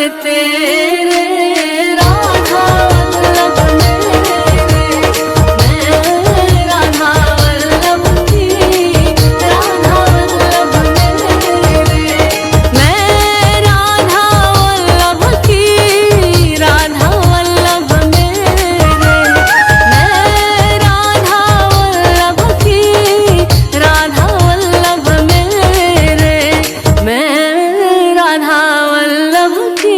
तेरे राधा वल्लभ मेरे, मैं राधा वल्लभ की, राधा वल्लभ मेरे, मैं राधा वल्लभ की, राधा वल्लभ मेरे, मैं राधा वल्लभ की, राधा वल्लभ मेरे, मैं राधा वल्लभ की,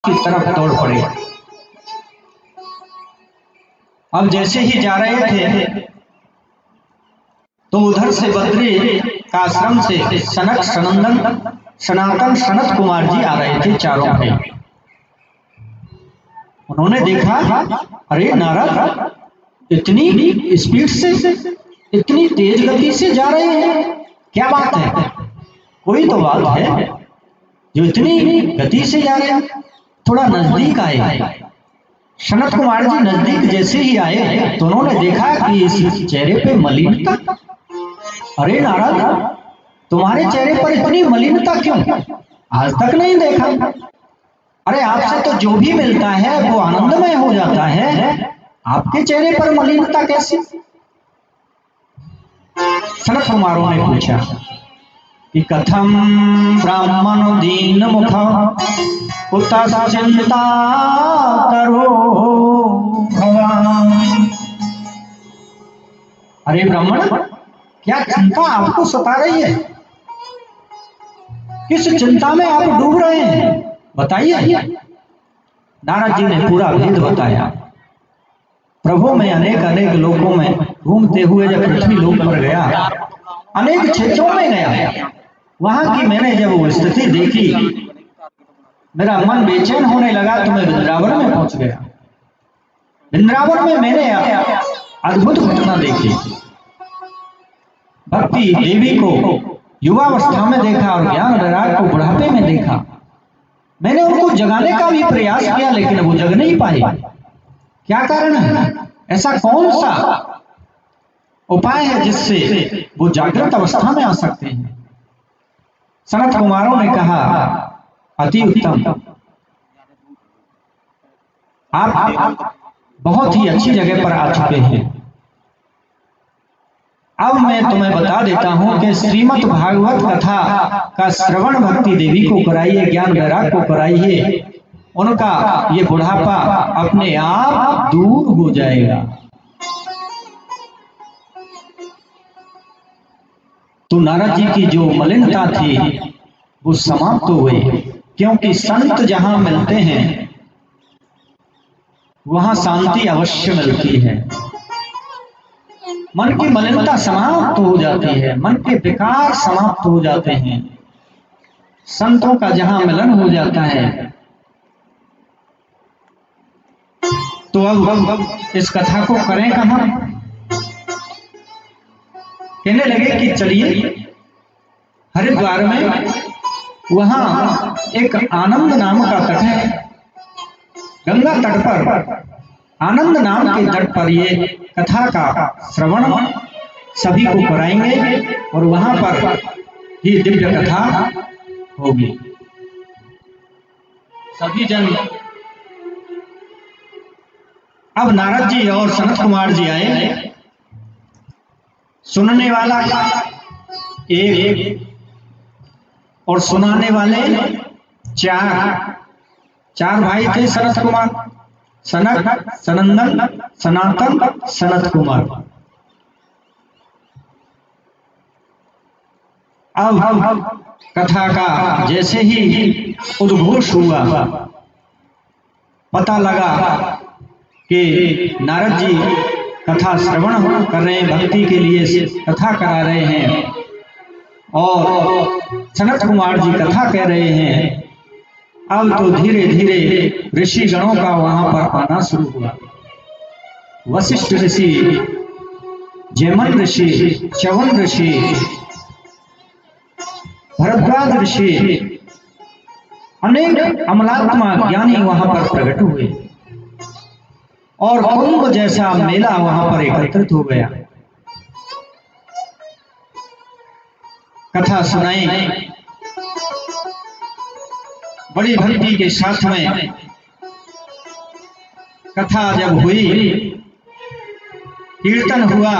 की तरफ दौड़ पड़े। अब जैसे ही जा रहे थे तो उधर से बद्री का आश्रम से सनक, सनंदन, सनातन, सनत कुमार जी आ रहे थे, चारों भाई। उन्होंने देखा, अरे नारद इतनी स्पीड से, इतनी तेज गति से जा रहे हैं, क्या बात है? कोई तो बात है जो इतनी गति से जा रहे हैं। थोड़ा नजदीक आए। सनत कुमार जी नजदीक जैसे ही आए तो उन्होंने देखा कि इस चेहरे पे मलिनता। अरे नारद, तुम्हारे चेहरे पर इतनी मलिनता क्यों? आज तक नहीं देखा। अरे आपसे तो जो भी मिलता है वो आनंदमय हो जाता है, आपके चेहरे पर मलिनता कैसी? सनत कुमारों ने पूछा कि कथम ब्राह्मण दीन मुख उत चिंता करो भगवान। अरे ब्राह्मण, क्या चिंता आपको सता रही है? किस चिंता में आप डूब रहे हैं, बताइए। नारद जी ने पूरा भेद बताया। प्रभु मैं अनेक अनेक लोकों में घूमते हुए जब पृथ्वी लोक पर गया, अनेक क्षेत्रों में गया, वहां की मैंने जब वो स्थिति देखी, मेरा मन बेचैन होने लगा तो मैं वृंदावन में पहुंच गया। वृंदावन में मैंने अद्भुत घटना देखी। भक्ति देवी को युवावस्था में देखा और ज्ञान वैराग को बुढ़ापे में देखा। मैंने उनको जगाने का भी प्रयास किया लेकिन वो जग नहीं पाए। क्या कारण है? ऐसा कौन सा उपाय है जिससे वो जागृत अवस्था में आ सकते हैं? सनत कुमारों ने कहा, अति उत्तम, आप बहुत ही अच्छी जगह पर आ चुके हैं। अब मैं तुम्हें बता देता हूं कि श्रीमद् भागवत कथा का श्रवण भक्ति देवी को कराइए, ज्ञान वैराग को कराइए, उनका ये बुढ़ापा अपने आप दूर हो जाएगा। तो नारद जी की जो मलिनता थी वो समाप्त हो गई, क्योंकि संत जहां मिलते हैं वहां शांति अवश्य मिलती है। मन की मलिनता समाप्त हो जाती है, मन के विकार समाप्त हो जाते हैं। संतों का जहां मिलन हो जाता है। तो अब इस कथा को करें कहां? कहने लगे कि चलिए हरिद्वार में, वहां एक आनंद नाम का तट है, गंगा तट पर, आनंद नाम के तट पर ये कथा का श्रवण सभी को कराएंगे और वहां पर ही दिव्य कथा होगी। सभी जन, अब नारद जी और सनत कुमार जी आए। सुनने वाला एक और सुनाने वाले चार भाई थे। सनत कुमार, सनक, सनंदन, सनातन, सनत कुमार। अब कथा का जैसे ही उद्घोष हुआ, पता लगा कि नारद जी कथा श्रवण कर रहे हैं, भक्ति के लिए कथा करा रहे हैं और सनत कुमार जी कथा कह रहे हैं। अब तो धीरे धीरे ऋषि गणों का वहां पर आना शुरू हुआ। वशिष्ठ ऋषि, जैमन ऋषि, च्यवन ऋषि, भरद्वाज ऋषि, अनेक अमलात्मा ज्ञानी वहां पर प्रकट हुए और कुंभ जैसा मेला वहां पर एकत्रित हो गया। कथा सुनाई बड़ी भक्ति के साथ में। कथा जब हुई, कीर्तन हुआ,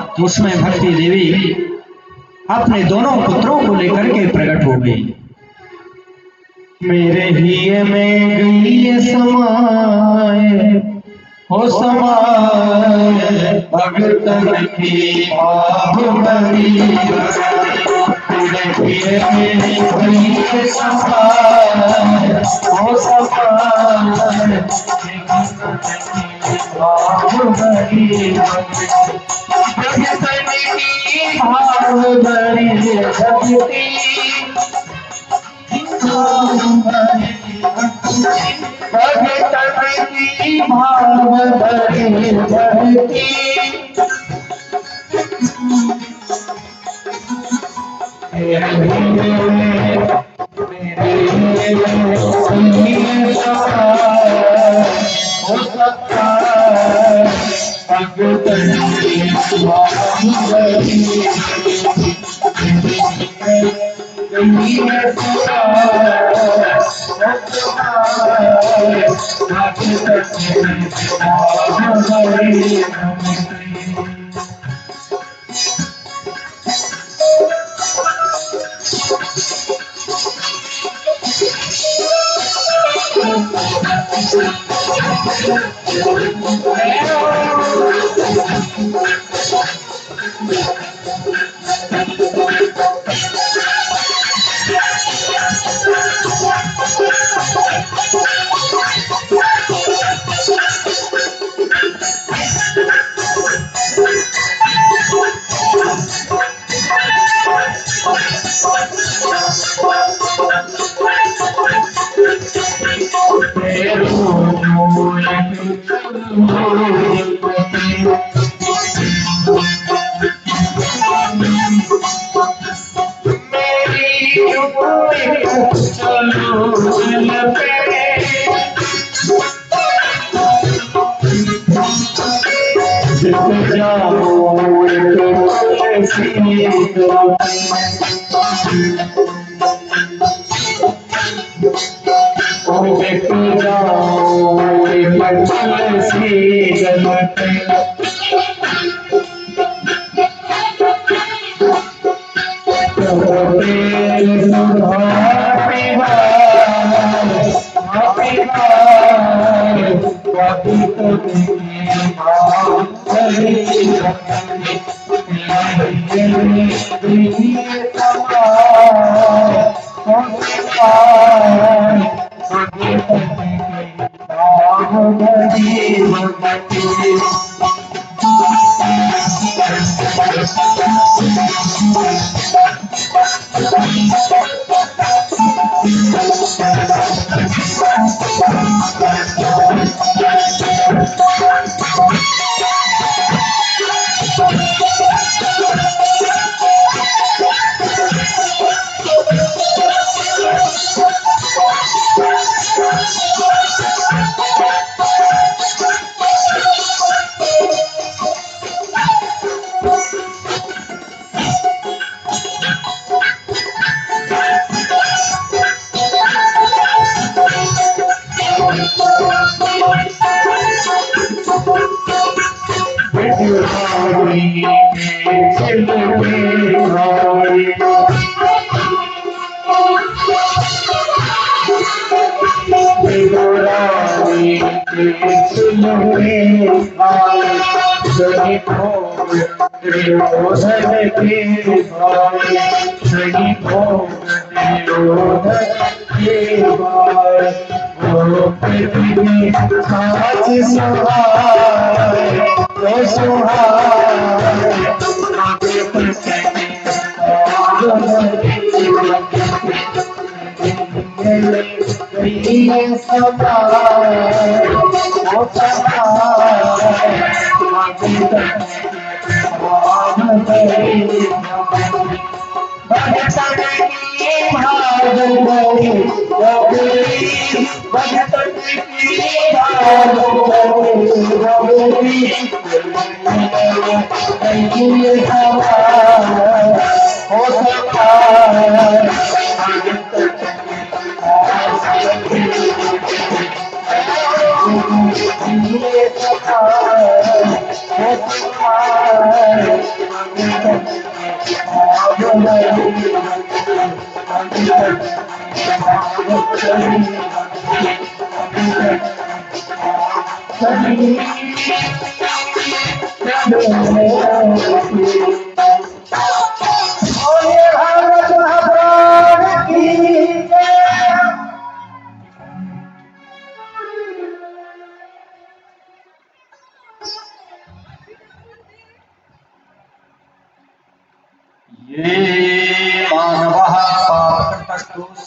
तो उसमें भक्ति देवी अपने दोनों पुत्रों को लेकर के प्रकट हो गई। मेरे हिये में गई समाए हो समाए भगतन की बाहुबली। मेरे हिये में गई समाए हो समाए भाव भरी भक्ति भगतन की भाव भरी भक्ति हो सकता भगतन की भाव भरी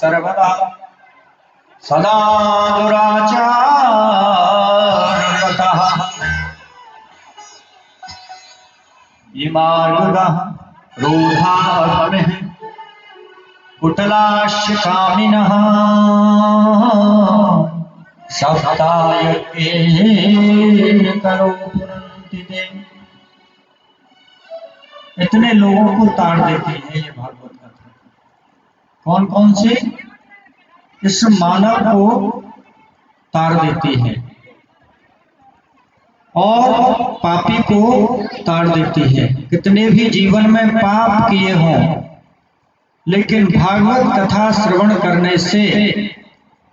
सर्वदा सदा दुराचाररतः विमार्गः क्रोधाग्निः कुटलाश्च कामिनः सप्तायज्ञेन करो पुरन्ति ते। इतने लोगों को ताड़ देती है ये भागवत कथा। कौन कौन से? इस मानव को ताड़ देती है और पापी को ताड़ देती है। कितने भी जीवन में पाप किए हों, लेकिन भागवत कथा श्रवण करने से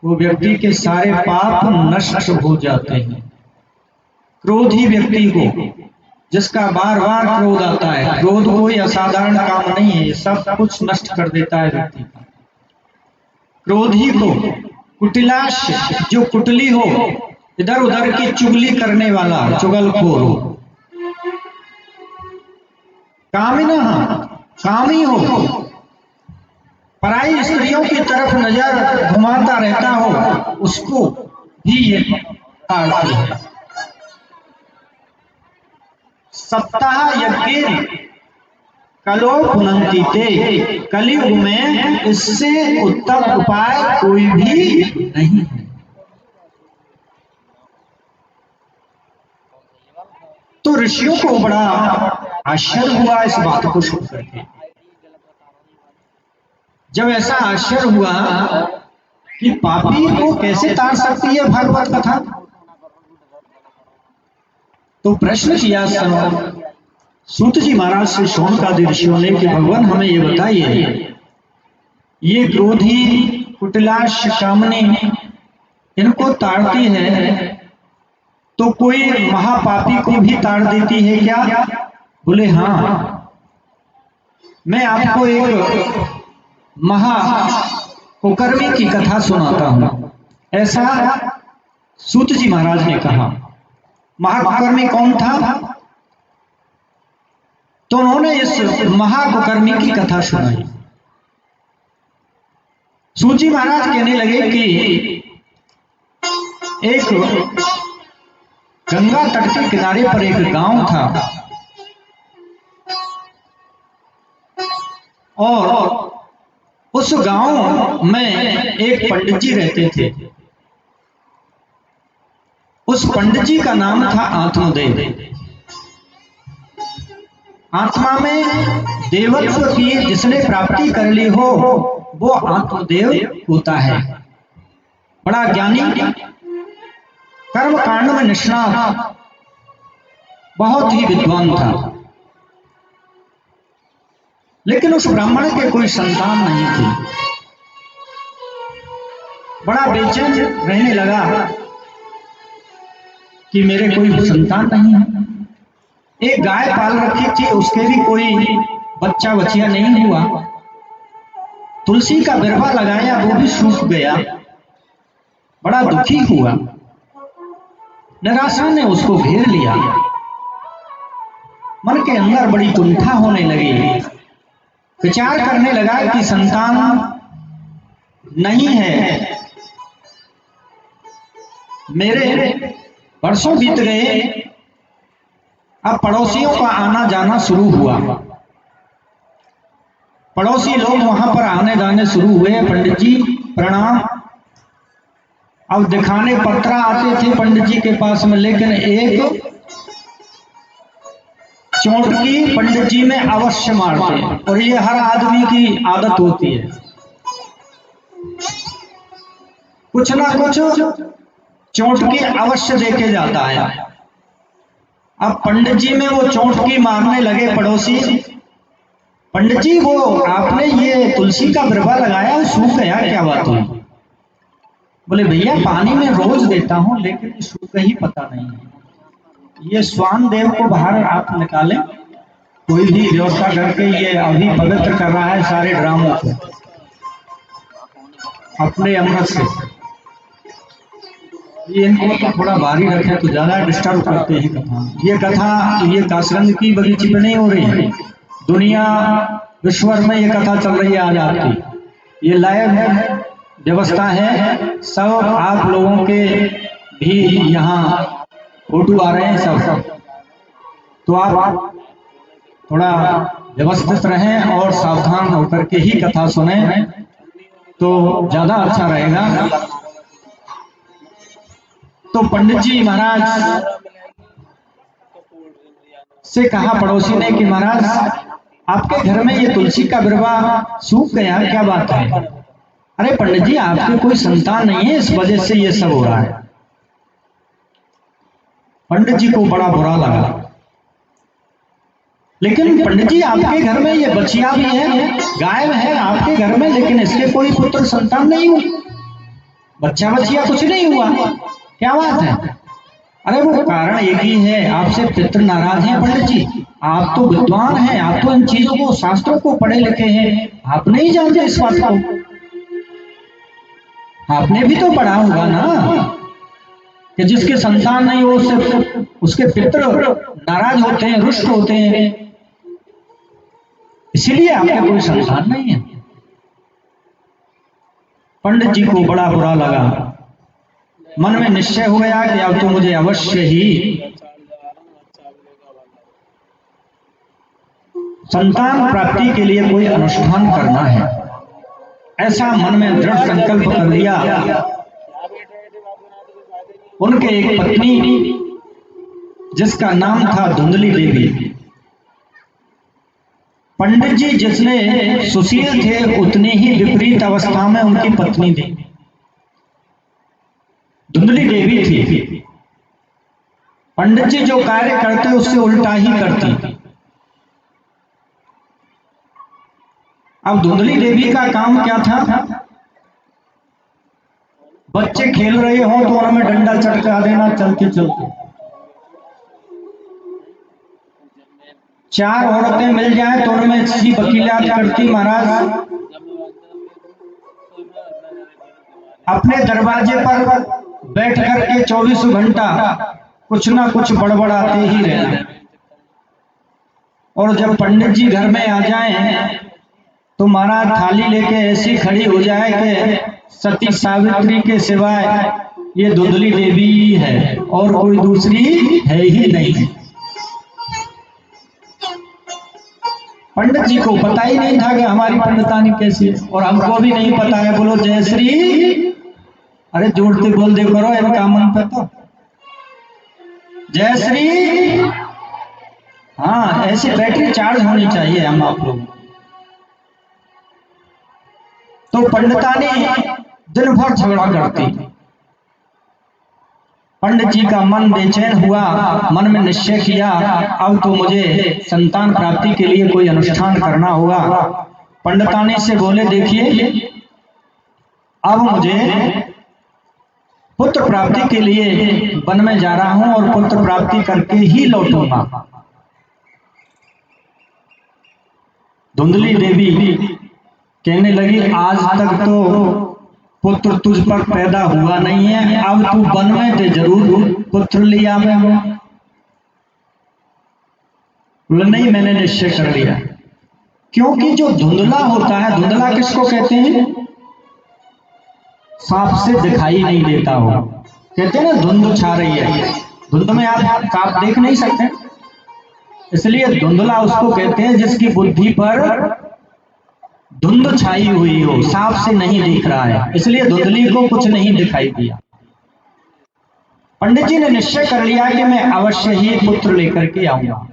वो व्यक्ति के सारे पाप नष्ट हो जाते हैं। क्रोधी व्यक्ति को, जिसका बार बार क्रोध आता है, क्रोध कोई असाधारण काम नहीं है, सब कुछ नष्ट कर देता है व्यक्ति का। क्रोधी को, कुटिलाश, जो कुटली हो, इधर उधर की चुगली करने वाला, चुगलखोर हो। कामिना, कामी हो, पराई स्त्रियों की तरफ नजर घुमाता रहता हो, उसको भी ये ताड़ती है। सप्ताह यज्ञ कलो पुनन्ति ते। कलयुग में इससे उत्तम उपाय कोई भी नहीं है। तो ऋषियों को बड़ा आश्चर्य हुआ इस बात को सुन करके। जब ऐसा आश्चर्य हुआ कि पापी को कैसे ताड़ सकती है भागवत कथा, तो प्रश्न किया सूत जी महाराज से शौनकादि ऋषियों ने कि भगवान हमें ये बताइए, ये क्रोधी, कुटिलाश, कामनी इनको ताड़ती है तो कोई महापापी को भी ताड़ देती है क्या? बोले हाँ, मैं आपको एक महा कुकर्मी की कथा सुनाता हूं। ऐसा सूत जी महाराज ने कहा। महाकुकर्मी कौन था? तो उन्होंने इस महाकुकर्मी की कथा सुनाई। सूत जी महाराज कहने लगे कि एक गंगा तट के किनारे पर एक गांव था और उस गांव में एक पंडित जी रहते थे। उस पंडित जी का नाम था आत्मदेव। आत्मा में देवत्व की जिसने प्राप्ति कर ली हो वो आत्मदेव होता है। बड़ा ज्ञानी, कर्म कांड में निष्णात, बहुत ही विद्वान था। लेकिन उस ब्राह्मण के कोई संतान नहीं थी। बड़ा बेचैन रहने लगा कि मेरे कोई संतान नहीं है। एक गाय पाल रखी थी, उसके भी कोई बच्चा बच्चिया नहीं हुआ। तुलसी का बिरवा लगाया, वो भी सूख गया। बड़ा दुखी हुआ। निराशा ने उसको घेर लिया। मन के अंदर बड़ी कुंठा होने लगी। विचार करने लगा कि संतान नहीं है, मेरे वर्षों बीत गए, अब पड़ोसियों का आना जाना शुरू हुआ। पड़ोसी लोग वहां पर आने जाने शुरू हुए। पंडित जी प्रणाम। अब दिखाने पत्रा आते थे पंडित जी के पास में, लेकिन एक चोटकी पंडित जी में अवश्य मारते, और ये हर आदमी की आदत होती है। कुछ ना कुछ चोटकी अवश्य देके जाता है। अब पंडित जी में वो चोटकी मारने लगे पड़ोसी। पंडित जी, वो आपने ये तुलसी का बिरवा लगाया, सूख गया, क्या बात हुई? बोले भैया, पानी में रोज देता हूं, लेकिन सूख ही पता नहीं है। ये स्वान देव को बाहर आप निकालें, कोई भी व्यवस्था करके। ये अभी पवित्र कर रहा है सारे ड्रामों को अपने अमृत से। ये इनको तो थोड़ा भारी रखे तो ज्यादा डिस्टर्ब करते हैं कथा। ये कासगंज की बगीची पे नहीं हो रही है, दुनिया विश्वर में ये कथा चल रही है आज आपकी। ये लाइव व्यवस्था है, सब आप लोगों के भी यहाँ फोटो आ रहे हैं सब, तो आप थोड़ा व्यवस्थित रहें और सावधान होकर के ही कथा सुने तो ज्यादा अच्छा रहेगा। तो पंडित जी महाराज से कहा पड़ोसी ने कि महाराज आपके घर में ये तुलसी का बिरवा सूख गया, क्या बात है? अरे पंडित जी आपके कोई संतान नहीं है, इस वजह से ये सब हो रहा है। पंडित जी को बड़ा बुरा लगा, लेकिन पंडित जी आपके घर में ये बछिया भी है, गाय है आपके घर में, लेकिन इसके कोई पुत्र संतान नहीं हुआ, बच्चा बछिया कुछ नहीं हुआ, क्या बात है? अरे वो कारण एक ही है, आपसे पितृ नाराज हैं पंडित जी। आप तो विद्वान हैं, आप तो इन चीजों को, शास्त्रों को पढ़े लिखे हैं, आप नहीं जानते इस बात को? आपने भी तो पढ़ा होगा ना कि जिसके संतान नहीं हो उसके पितृ नाराज होते हैं, रुष्ट होते हैं, इसीलिए आपके कोई संतान नहीं है। पंडित जी को बड़ा बुरा लगा, मन में निश्चय हो गया कि अब तो मुझे अवश्य ही संतान प्राप्ति के लिए कोई अनुष्ठान करना है, ऐसा मन में दृढ़ संकल्प कर लिया। उनके एक पत्नी जिसका नाम था धुंधली देवी, पंडित जी जितने सुशील थे उतनी ही विपरीत अवस्था में उनकी पत्नी थी, धुंधली देवी थी। पंडित जी जो कार्य करते उससे उल्टा ही करती। अब धुंधली देवी का काम क्या था? बच्चे खेल रहे हो तो उनमें डंडा चटका देना चलते चलते, चार औरतें मिल जाएं तो उनमें सी वकीलात करती। महाराज अपने दरवाजे पर बैठ करके 24 घंटा कुछ ना कुछ बड़बड़ाते ही रहना, और जब पंडित जी घर में आ जाएं तो महाराज थाली लेके ऐसी खड़ी हो जाए कि सती सावित्री के सिवाय ये धुंधली देवी ही है और कोई दूसरी है ही नहीं। पंडित जी को पता ही नहीं था कि हमारी पंडितानी कैसी है, और हमको भी नहीं पता है। बोलो जय श्री, अरे जोड़ते बोल दे करो इनका मन पे तो जय श्री। हाँ, ऐसी बैटरी चार्ज होनी चाहिए हम आप लोग। तो पंडितानी दिन भर झगड़ा करती। पंडित जी का मन बेचैन हुआ, मन में निश्चय किया अब तो मुझे संतान प्राप्ति के लिए कोई अनुष्ठान करना होगा। पंडितानी से बोले देखिए अब मुझे पुत्र प्राप्ति के लिए वन में जा रहा हूं और पुत्र प्राप्ति करके ही लौटूंगा। धुंधली देवी कहने लगी आज तक तो पुत्र तुझ पर पैदा हुआ नहीं है, अब तू वन में तो जरूर पुत्र लिया में। बोले नहीं, मैंने निश्चय कर लिया। क्योंकि जो धुंधला होता है, धुंधला किसको कहते हैं? सांप से दिखाई नहीं देता हो, कहते हैं ना धुंध छा रही है, धुंध में आप सांप देख नहीं सकते, इसलिए धुंधला उसको कहते हैं जिसकी बुद्धि पर धुंध छाई हुई हो, सांप से नहीं दिख रहा है, इसलिए धुंधली को कुछ नहीं दिखाई दिया। पंडित जी ने निश्चय कर लिया कि मैं अवश्य ही पुत्र लेकर के आऊंगा।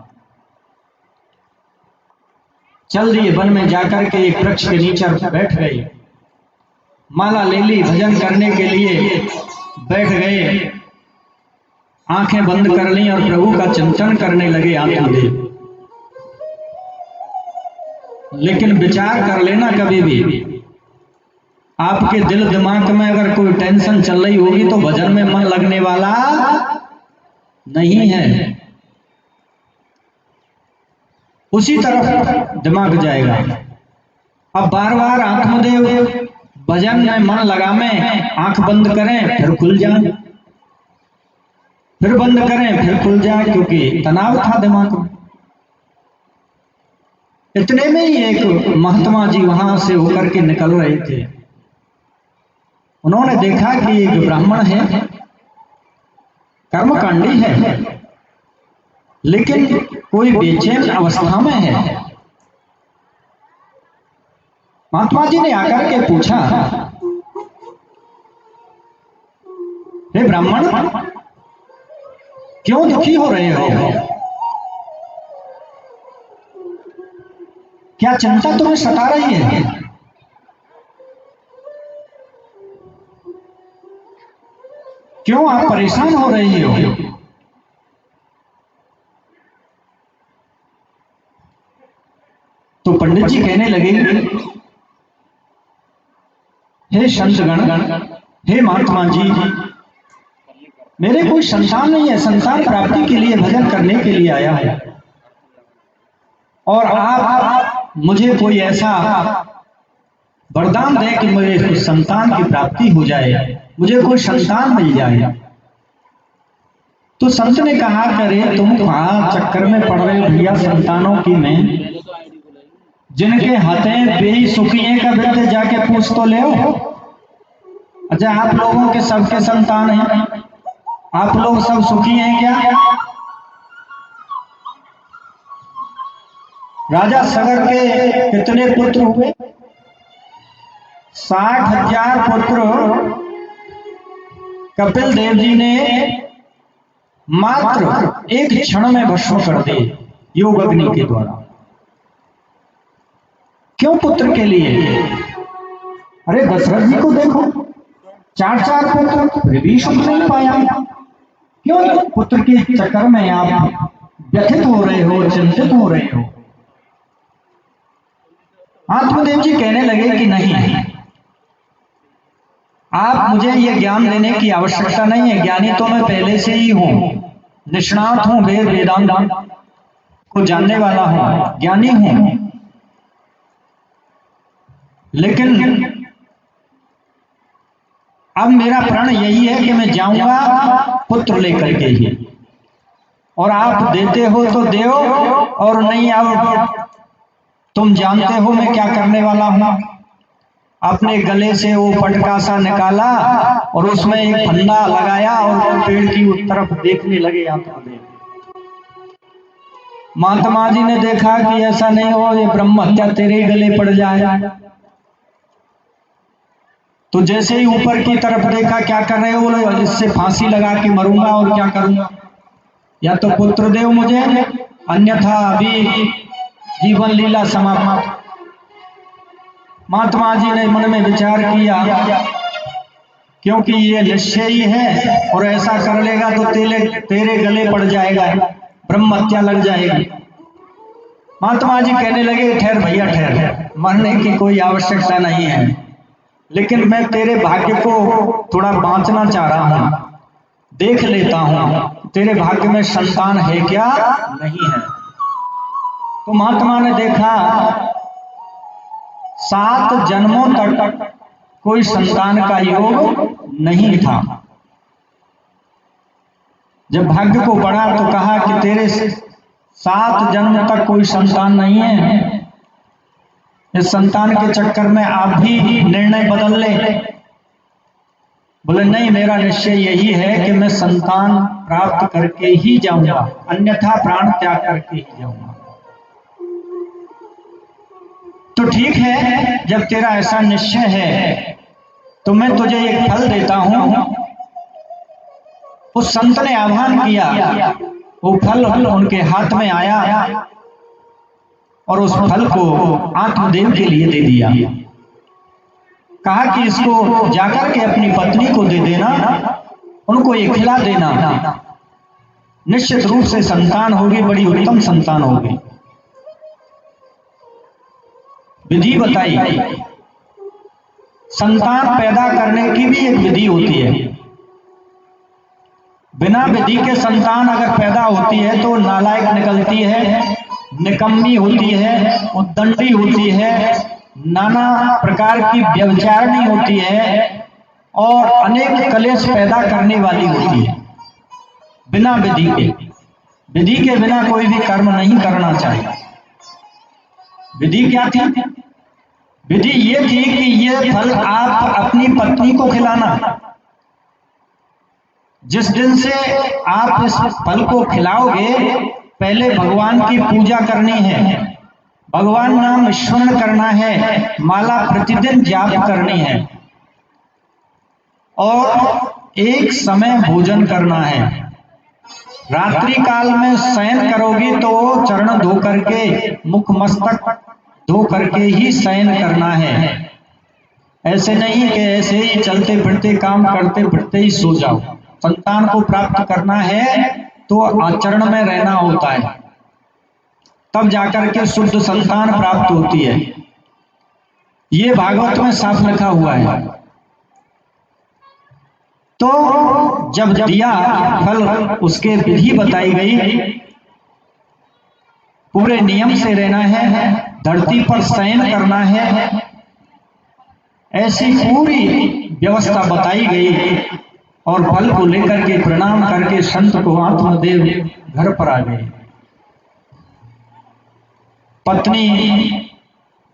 चल दिए वन में जाकर के एक वृक्ष के नीचे बैठ गए, माला ले ली, भजन करने के लिए बैठ गए, आंखें बंद कर ली और प्रभु का चिंतन करने लगे आंखें दे। लेकिन विचार कर लेना कभी भी आपके दिल दिमाग में अगर कोई टेंशन चल रही होगी तो भजन में मन लगने वाला नहीं है, उसी तरफ दिमाग जाएगा। अब बार बार आत्मदेव भजन में मन लगा में आंख बंद करें फिर खुल जाए, फिर बंद करें फिर खुल जाए, क्योंकि तनाव था दिमाग में। इतने में ही एक महात्मा जी वहां से होकर के निकल रहे थे। उन्होंने देखा कि एक ब्राह्मण है, कर्मकांडी है, लेकिन कोई बेचैन अवस्था में है। महात्मा जी ने आकर के पूछा, हे ब्राह्मण, क्यों दुखी हो रहे हो? क्या चिंता तुम्हें सता रही है? क्यों आप परेशान हो रही हो? तो पंडित जी कहने लगे, हे संतगण, हे महात्मा जी, मेरे कोई संतान नहीं है, संतान प्राप्ति के लिए भजन करने के लिए आया है, और आप मुझे कोई ऐसा वरदान दें कि मुझे संतान की प्राप्ति हो जाए, मुझे कोई संतान मिल जाए। तो संत ने कहा, करे तुम कहाँ चक्कर में पड़ रहे हो भैया संतानों की में? जिनके हाथें बेही सुखी हैं का बेटे जाके पूछ तो ले। अच्छा, आप लोगों के सबके संतान हैं? आप लोग सब सुखी हैं क्या? राजा सगर के कितने पुत्र हुए? 60,000 पुत्र कपिल देव जी ने मात्र एक क्षण में भस्म कर दिए योग अग्नि के द्वारा। क्यों? पुत्र के लिए। अरे दशरथ जी को देखो, 4 पुत्र, फिर भी सुख नहीं पाया। क्यों? पुत्र के चक्कर में आप व्यथित हो रहे हो, चिंतित हो रहे हो। आत्मदेव जी कहने लगे कि नहीं, आप मुझे ये ज्ञान देने की आवश्यकता नहीं है, ज्ञानी तो मैं पहले से ही हूं, निष्णात हूं, वेद वेदांत को जानने वाला हूं, ज्ञानी हूं। लेकिन अब मेरा प्रण यही है कि मैं जाऊंगा पुत्र लेकर के ही, और आप देते हो तो देओ, और नहीं अब तुम जानते हो मैं क्या करने वाला हूं। अपने गले से वो पटका सा निकाला और उसमें एक फंदा लगाया और पेड़ की तरफ देखने लगे आत्मदेव। महात्मा जी ने देखा कि ऐसा नहीं हो, ये ब्रह्म हत्या तेरे गले पड़ जाए। तो जैसे ही ऊपर की तरफ देखा, क्या कर रहे हो? इससे फांसी लगा के मरूंगा, और क्या करूंगा? या तो पुत्र देव मुझे, अन्यथा अभी जीवन लीला समाप्त। महात्मा जी ने मन में विचार किया, क्योंकि ये निश्चय ही है, और ऐसा कर लेगा तो तेरे गले पड़ जाएगा, ब्रह्म हत्या लग जाएगी। महात्मा जी कहने लगे, ठहर भैया ठहर, मरने की कोई आवश्यकता नहीं है, लेकिन मैं तेरे भाग्य को थोड़ा बांचना चाह रहा हूं, देख लेता हूं तेरे भाग्य में संतान है क्या, नहीं है। तो महात्मा ने देखा 7 जन्मों तक कोई संतान का योग नहीं था। जब भाग्य को पढ़ा तो कहा कि तेरे 7 जन्म तक कोई संतान नहीं है, इस संतान के चक्कर में आप भी निर्णय बदल ले। बोले नहीं, मेरा निश्चय यही है कि मैं संतान प्राप्त करके ही जाऊंगा, अन्यथा प्राण त्याग करके ही जाऊंगा। तो ठीक है, जब तेरा ऐसा निश्चय है तो मैं तुझे एक फल देता हूं। उस संत ने आह्वान किया, वो फल उनके हाथ में आया और उस फल को आत्मदेव के लिए दे दिया। कहा कि इसको जाकर के अपनी पत्नी को दे देना, उनको ये खिला देना, निश्चित रूप से संतान होगी, बड़ी उत्तम संतान होगी। विधि बताई, संतान पैदा करने की भी एक विधि होती है। बिना विधि के संतान अगर पैदा होती है तो नालायक निकलती है, निकम्मी होती है, उद्दंडी होती है, नाना प्रकार की व्यभिचारिणी होती है, और अनेक कलेश पैदा करने वाली होती है। बिना विधि के बिना कोई भी कर्म नहीं करना चाहिए। विधि क्या थी? विधि ये थी कि ये फल आप अपनी पत्नी को खिलाना। जिस दिन से आप इस फल को खिलाओगे, पहले भगवान की पूजा करनी है, भगवान नाम स्मरण करना है, माला प्रतिदिन जाप करनी है और एक समय भोजन करना है। रात्रि काल में शयन करोगी तो चरण धो करके, मुख मस्तक धो करके ही शयन करना है। ऐसे नहीं कि ऐसे ही चलते फिरते काम करते फिरते ही सो जाओ। संतान को प्राप्त करना है तो आचरण में रहना होता है, तब जाकर के शुद्ध संतान प्राप्त होती है। ये भागवत में साफ लिखा हुआ है। तो जब दिया फल, उसके विधि बताई गई, पूरे नियम से रहना है, धरती पर शयन करना है, ऐसी पूरी व्यवस्था बताई गई। और फल को लेकर के प्रणाम करके संत को आत्मदेव घर पर आ गए। पत्नी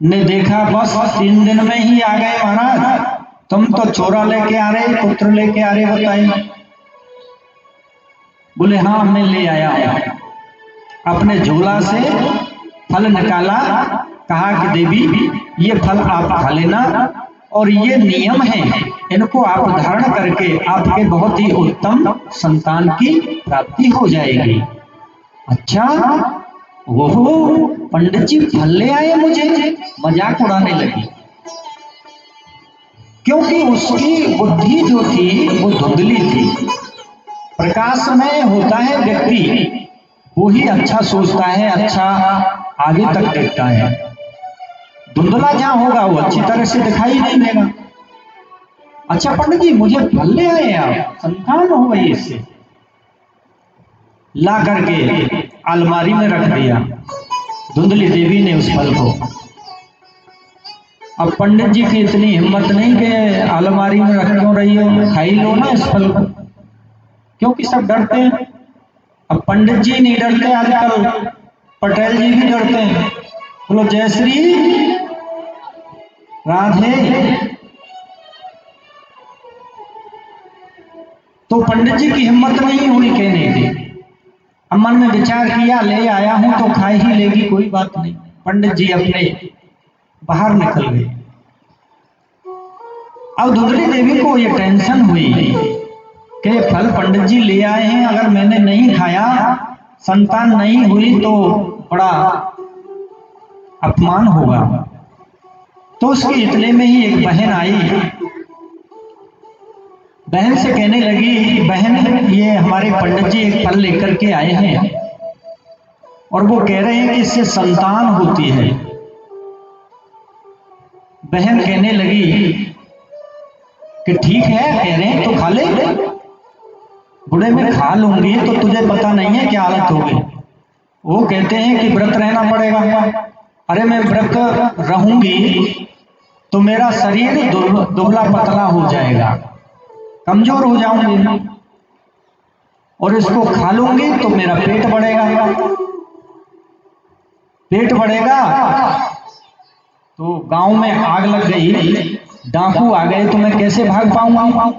ने देखा, बस 3 दिन में ही आ गए महाराज, तुम तो छोरा लेके आ रहे, पुत्र लेके आ रहे, बताइए। बोले हाँ मैं ले आया हूं। अपने झोला से फल निकाला, कहा कि देवी ये फल आप खा लेना और ये नियम है, इनको आप धारण करके आपके बहुत ही उत्तम संतान की प्राप्ति हो जाएगी। अच्छा, वो पंडित जी फल ले आए, मुझे मजाक उड़ाने लगी, क्योंकि उसकी बुद्धि जो थी वो धुंधली थी। प्रकाश में होता है व्यक्ति, वो ही अच्छा सोचता है, अच्छा आगे तक देखता है। धुंधला जहां होगा वो अच्छी तरह से दिखाई नहीं देगा। अच्छा पंडित जी मुझे फल ले आए, आप संतान हो गई, इससे ला करके अलमारी में रख दिया धुंधली देवी ने उस फल को। अब पंडित जी की इतनी हिम्मत नहीं कि अलमारी में रख क्यों रही हो, खाई लो ना इस फल को, क्योंकि सब डरते हैं। अब पंडित जी नहीं डरते, आजकल पटेल जी भी डरते हैं। बोलो जय श्री राधे। तो पंडित जी की हिम्मत नहीं हुई कहने की। अब मन में विचार किया, ले आया हूं तो खा ही लेगी, कोई बात नहीं। पंडित जी अपने बाहर निकल गए। अब धुंधली देवी को ये टेंशन हुई कि फल पंडित जी ले आए हैं, अगर मैंने नहीं खाया, संतान नहीं हुई तो बड़ा अपमान होगा। तो उसके इतने में ही एक बहन आई। बहन से कहने लगी, बहन ये हमारे पंडित जी एक फल लेकर के आए हैं और वो कह रहे हैं कि इससे संतान होती है। बहन कहने लगी कि ठीक है, कह रहे हैं तो खा ले। बुढ़े में खा लूंगी तो तुझे पता नहीं है क्या हालत होगी। वो कहते हैं कि व्रत रहना पड़ेगा। अरे मैं व्रत रहूंगी तो मेरा शरीर दुबला पतला हो जाएगा, कमजोर हो जाऊंगी, और इसको खा लूंगी तो मेरा पेट बढ़ेगा। पेट बढ़ेगा तो गांव में आग लग गई, डाकू आ गए तो मैं कैसे भाग पाऊंगा।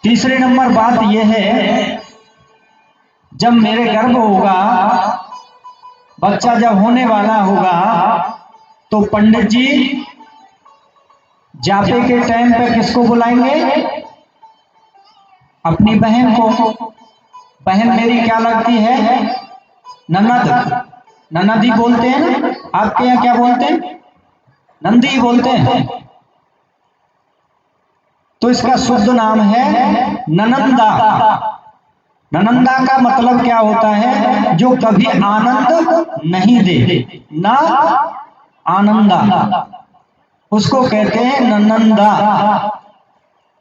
तीसरे नंबर बात यह है, जब मेरे गर्भ होगा, बच्चा जब होने वाला होगा, तो पंडित जी जापे के टाइम पे किसको बुलाएंगे? अपनी बहन को। बहन मेरी क्या लगती है? ननद। ननदी बोलते हैं ना, आपके यहाँ क्या बोलते हैं? नंदी बोलते हैं। तो इसका शुद्ध नाम है ननंदा। ननंदा का मतलब क्या होता है? जो कभी आनंद नहीं दे, ना आनंदा, उसको कहते हैं ननंदा।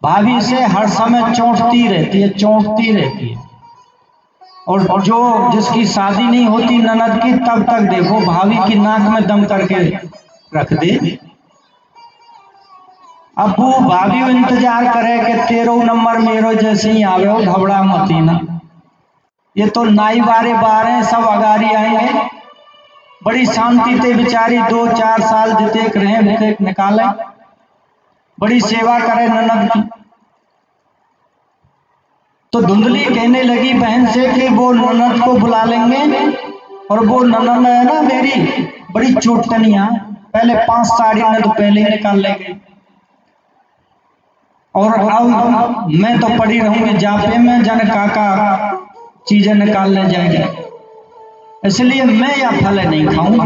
भाभी से हर समय चौंटती रहती है, चौंटती रहती है। और जो जिसकी शादी नहीं होती ननद की, तब तक देखो भाभी की नाक में दम करके रख दे। अब वो भाभी इंतजार करे कि 13 नंबर मेरो जैसे ही आवे हो, घबरा मती ना। ये तो नाई बारे बार हैं, सब अगारी आएंगे, बड़ी शांति ते बिचारी 2-4 साल जितेक रहे बितेक निकाले, बड़ी सेवा करे ननद की। तो धुंधली कहने लगी बहन से कि वो ननद को बुला लेंगे, और वो ननद है ना मेरी बड़ी चोटनिया, पहले 5 साड़ी ननद पहले ही निकाल लेंगे, और अब मैं तो पड़ी रहूंगी जापे में, जन काका चीजें निकालने जाएंगे, इसलिए मैं या फल नहीं खाऊंगा।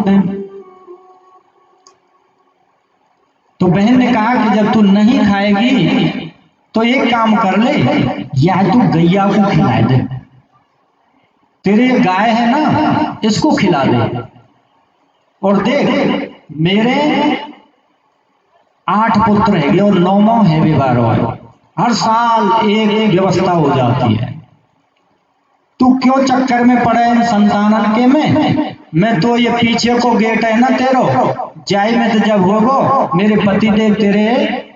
तो बहन ने कहा कि जब तू नहीं खाएगी तो एक काम कर ले, या तू गैया को खिला दे, तेरे गाय है ना इसको खिला दे, और देख मेरे 8 पुत्र है और 9वां है विवाह, हर साल एक व्यवस्था हो जाती है, तू क्यों चक्कर में पड़े संतानन के में। मैं तो ये पीछे को गेट है ना तेरो जाय में, तो जब होगो मेरे पति देव तेरे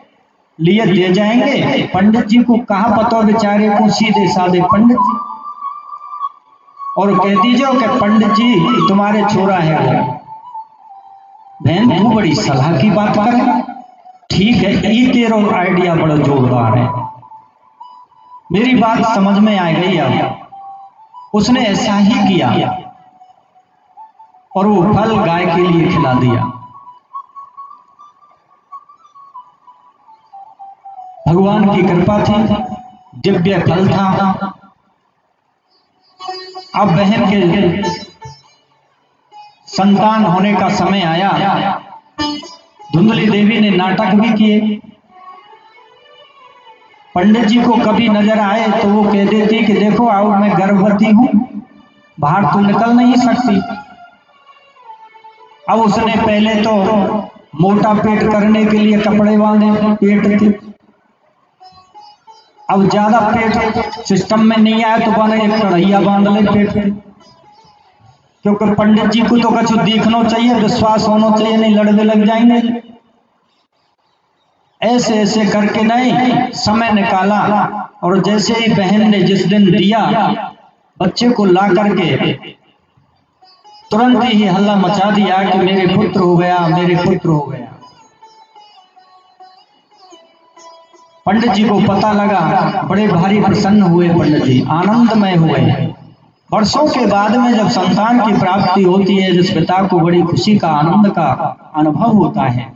लिए दे जाएंगे। पंडित जी को कहा पतो बेचारे को, सीधे साधे पंडित जी, और कह दीजिए कि पंडित जी तुम्हारे छोरा है वो। बहन तू बड़ी सलाह की बात करे, ठीक है ये तेरा आइडिया बड़ा जोरदार है, मेरी बात समझ में आ गई। अब उसने ऐसा ही किया और वो फल गाय के लिए खिला दिया। भगवान की कृपा थी, दिव्य फल था। अब बहन के संतान होने का समय आया, धुंधली देवी ने नाटक भी किए। पंडित जी को कभी नजर आए तो वो कह देती कि देखो आओ मैं गर्भवती हूं, बाहर तो निकल नहीं सकती। अब उसने पहले तो मोटा पेट करने के लिए कपड़े बांधे पेट के, अब ज्यादा पेट सिस्टम में नहीं आया तो बने एक कढ़ैया बांध ले पेट पे, क्योंकि पंडित जी को तो कुछ देखना चाहिए, विश्वास होना चाहिए, नहीं लड़ने लग जाएंगे। ऐसे ऐसे करके नहीं समय निकाला, और जैसे ही बहन ने जिस दिन दिया बच्चे को ला करके तुरंत ही हल्ला मचा दिया कि मेरे पुत्र हो गया, मेरे पुत्र हो गया। पंडित जी को पता लगा, बड़े भारी प्रसन्न हुए पंडित जी, आनंदमय हुए। वर्षों के बाद में जब संतान की प्राप्ति होती है, जिस पिता को बड़ी खुशी का आनंद का अनुभव होता है,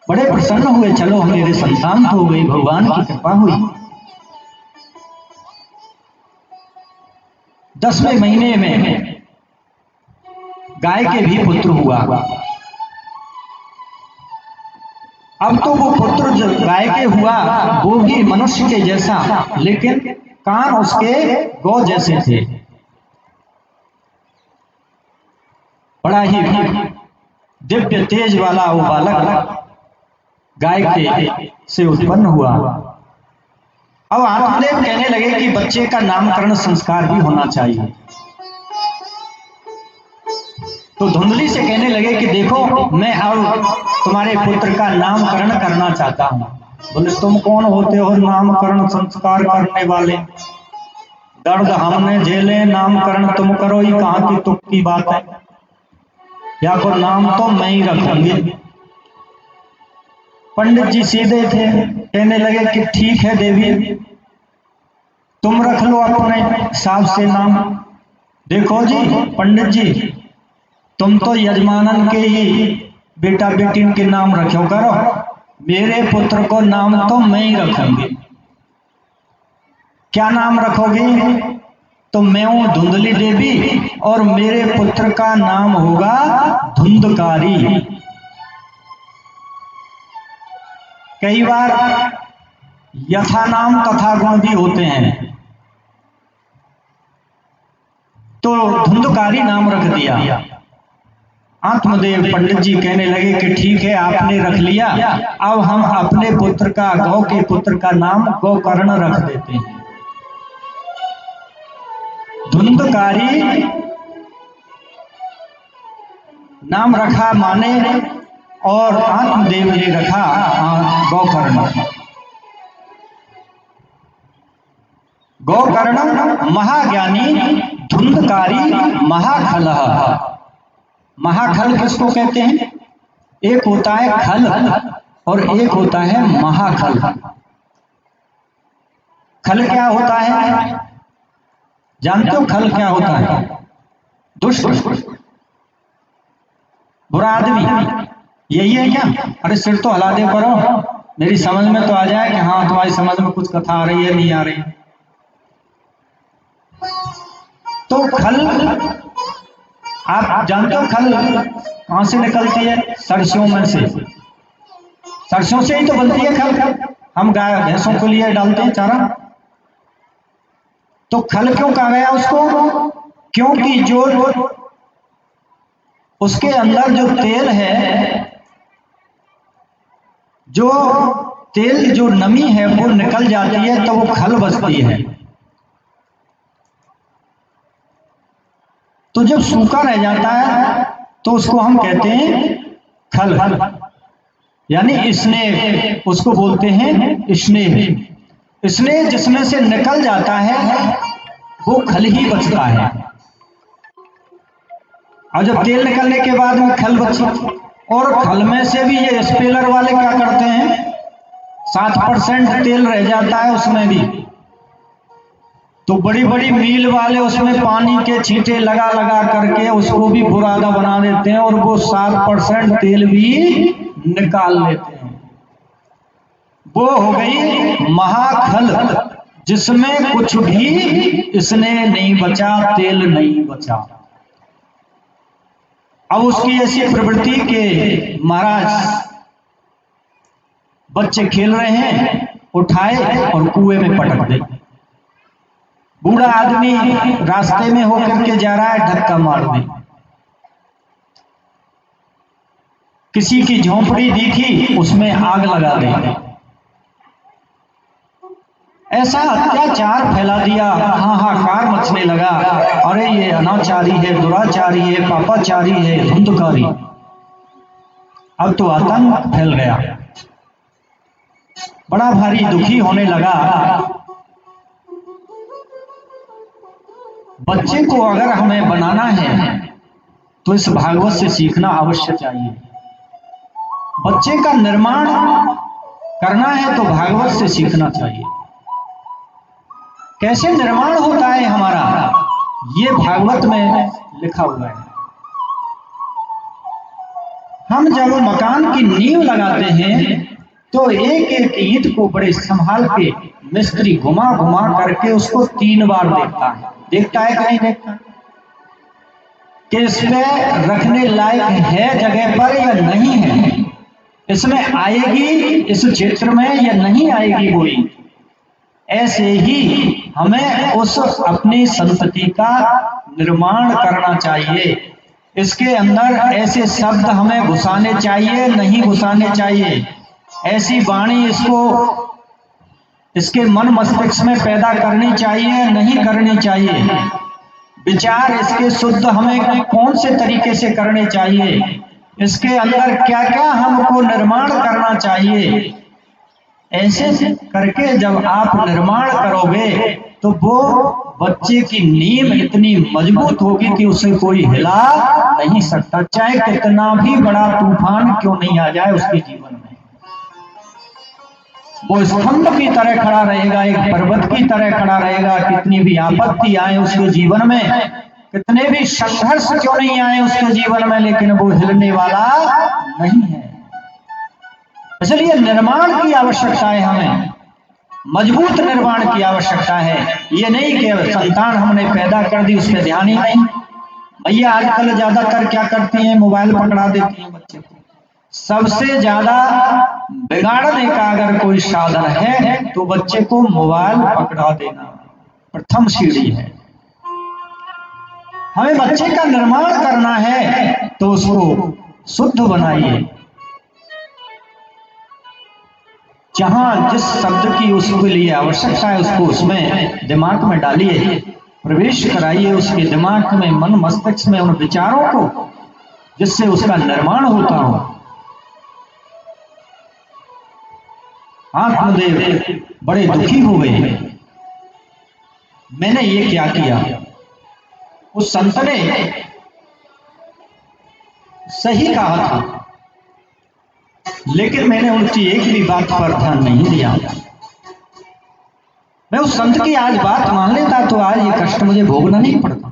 बड़े प्रसन्न हुए, चलो मेरे संतान तो हो गई, भगवान की कृपा हुई। 10वें महीने में गाय के भी पुत्र हुआ। अब तो वो पुत्र जो गाय के हुआ वो भी मनुष्य के जैसा, लेकिन कान उसके गौ जैसे थे। बड़ा ही दिव्य तेज वाला वो बालक गाय के से उत्पन्न हुआ। अब आत्मदेव कहने लगे कि बच्चे का नामकरण संस्कार भी होना चाहिए। तो धुंधली से कहने लगे कि देखो मैं अब तुम्हारे पुत्र का नामकरण करना चाहता हूं। बोले तुम कौन होते हो नामकरण संस्कार करने वाले, दर्द हमने झेले, नामकरण तुम करो, ही कहां की तुक की बात है, या को नाम तो मैं ही रखूंगी। पंडित जी सीधे थे, कहने लगे कि ठीक है देवी तुम रख लो अपने हिसाब से नाम। देखो जी पंडित जी तुम तो यजमानन के ही बेटा बेटी के नाम रखो करो, मेरे पुत्र को नाम तो मैं ही रखूंगी। क्या नाम रखोगी? तो मैं हूं धुंधली देवी और मेरे पुत्र का नाम होगा धुंधकारी। कई बार यथा नाम तथा गुण भी होते हैं, तो धुंधकारी नाम रख दिया। आत्मदेव पंडित जी कहने लगे कि ठीक है आपने रख लिया, अब हम अपने पुत्र का, गौ के पुत्र का नाम गोकर्ण रख देते हैं। धुंधकारी नाम रखा माने, और आत्मदेव ने रखा गोकर्ण। गोकर्ण महाज्ञानी, धुंधकारी महाखलह। महाखल किसको कहते हैं? एक होता है खल और एक होता है महाखल। खल क्या होता है? जानते हो खल क्या होता है? दुष्ट, बुरा आदमी, यही है क्या? अरे सिर तो हिला दे करो, मेरी समझ में तो आ जाए कि हाँ तुम्हारी समझ में कुछ कथा आ रही है नहीं आ रही। तो खल, आप जानते हो खल कहां से निकलती है? सरसों में से। सरसों से ही तो बनती है खल। हम गाय भैंसों के लिए डालते हैं चारा। तो खल क्यों कहा गया उसको? क्योंकि जो उसके अंदर जो तेल है, जो तेल जो नमी है वो निकल जाती है तो वो खल बचती है। तो जब सूखा रह जाता है तो उसको हम कहते हैं खल, यानी स्नेह, उसको बोलते हैं स्नेह। स्नेह जिसमें से निकल जाता है वो खल ही बचता है। और जब तेल निकलने के बाद में खल बची, और खल में से भी ये स्पेलर वाले क्या करते हैं, 7% तेल रह जाता है उसमें भी। तो बड़ी बड़ी मील वाले उसमें पानी के छींटे लगा लगा करके उसको भी बुरादा बना देते हैं और वो 7% तेल भी निकाल लेते हैं। वो हो गई महाखल, जिसमें कुछ भी इसने नहीं बचा, तेल नहीं बचा। अब उसकी ऐसी प्रवृत्ति के महाराज बच्चे खेल रहे हैं, उठाए और कुएं में पटक दे। बूढ़ा आदमी रास्ते में होकर के जा रहा है, धक्का मार दे। किसी की झोंपड़ी दिखी, उसमें आग लगा दे। ऐसा अत्याचार फैला दिया, हाहाकार मचने लगा। अरे ये अनाचारी है, दुराचारी है, पापाचारी है, धुंधकारी। अब तो आतंक फैल गया, बड़ा भारी दुखी होने लगा। बच्चे को अगर हमें बनाना है तो इस भागवत से सीखना अवश्य चाहिए। बच्चे का निर्माण करना है तो भागवत से सीखना चाहिए। कैसे निर्माण होता है हमारा, ये भागवत में लिखा हुआ है। हम जब मकान की नींव लगाते हैं तो एक एक ईंट को बड़े संभाल के मिस्त्री घुमा घुमा करके उसको 3 बार देखता है। देखता है कि नहीं देखता, कि इस पे रखने लायक है जगह पर या नहीं है, इसमें आएगी इस क्षेत्र में या नहीं आएगी कोई। ऐसे ही हमें उस अपनी संतति का निर्माण करना चाहिए। इसके अंदर ऐसे शब्द हमें घुसाने चाहिए, नहीं घुसाने चाहिए। ऐसी वाणी इसको, इसके मन मस्तिष्क में पैदा करनी चाहिए, नहीं करनी चाहिए। विचार इसके शुद्ध हमें कौन से तरीके से करने चाहिए, इसके अंदर क्या क्या हमको निर्माण करना चाहिए। ऐसे करके जब आप निर्माण करोगे तो वो बच्चे की नींव इतनी मजबूत होगी कि उसे कोई हिला नहीं सकता, चाहे कितना भी बड़ा तूफान क्यों नहीं आ जाए उसके जीवन में। वो स्तंभ की तरह खड़ा रहेगा, एक पर्वत की तरह खड़ा रहेगा। कितनी भी आपत्ति आए उसके जीवन में, कितने भी संघर्ष क्यों नहीं आए उसके जीवन में, लेकिन वो हिलने वाला नहीं है। इसलिए निर्माण की आवश्यकता है, हमें मजबूत निर्माण की आवश्यकता है। ये नहीं कि संतान हमने पैदा कर दी उस पर ध्यान ही नहीं। भैया आजकल ज्यादातर क्या करती हैं, मोबाइल पकड़ा देती हैं बच्चे को। सबसे ज्यादा बिगाड़ने का अगर कोई साधन है तो बच्चे को मोबाइल पकड़ा देना प्रथम सीढ़ी है। हमें बच्चे का निर्माण करना है तो उसको शुद्ध बनाइए। जहां जिस शब्द की उसके लिए आवश्यकता है उसको उसमें दिमाग में डालिए, प्रवेश कराइए उसके दिमाग में, मन मस्तिष्क में, उन विचारों को जिससे उसका निर्माण होता हो। आत्मदेव बड़े दुखी हो गए, मैंने ये क्या किया। उस संत ने सही कहा था, लेकिन मैंने उनकी एक भी बात पर ध्यान नहीं दिया। मैं उस संत की आज बात मान लेता तो आज ये कष्ट मुझे भोगना नहीं पड़ता।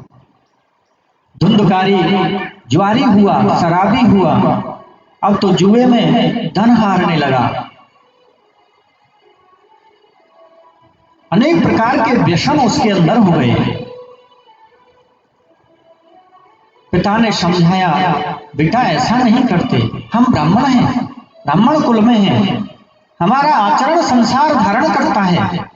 धुंधकारी ज्वारी हुआ, शराबी हुआ, अब तो जुए में धन हारने लगा। अनेक प्रकार के व्यसन उसके अंदर हो गए। पिता ने समझाया, बेटा ऐसा नहीं करते, हम ब्राह्मण हैं, ब्राह्मण कुल में हैं, हमारा आचरण संसार धारण करता है।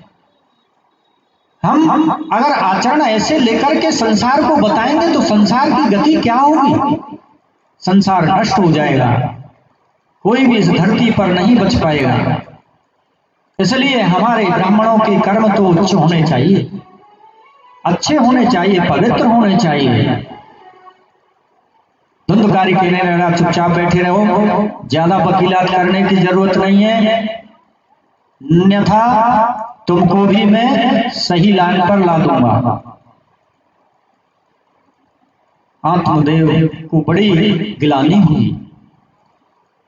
हम अगर आचरण ऐसे लेकर के संसार को बताएंगे तो संसार की गति क्या होगी? संसार नष्ट हो जाएगा, कोई भी इस धरती पर नहीं बच पाएगा। इसलिए हमारे ब्राह्मणों के कर्म तो उच्च होने चाहिए, अच्छे होने चाहिए, पवित्र होने चाहिए। धुंधकारी कहने लगा, चुपचाप बैठे रहो, ज्यादा वकीलात करने की जरूरत नहीं है, अन्यथा तुमको भी मैं सही लाइन पर ला दूंगा। आत्मदेव को बड़ी गिलानी हुई।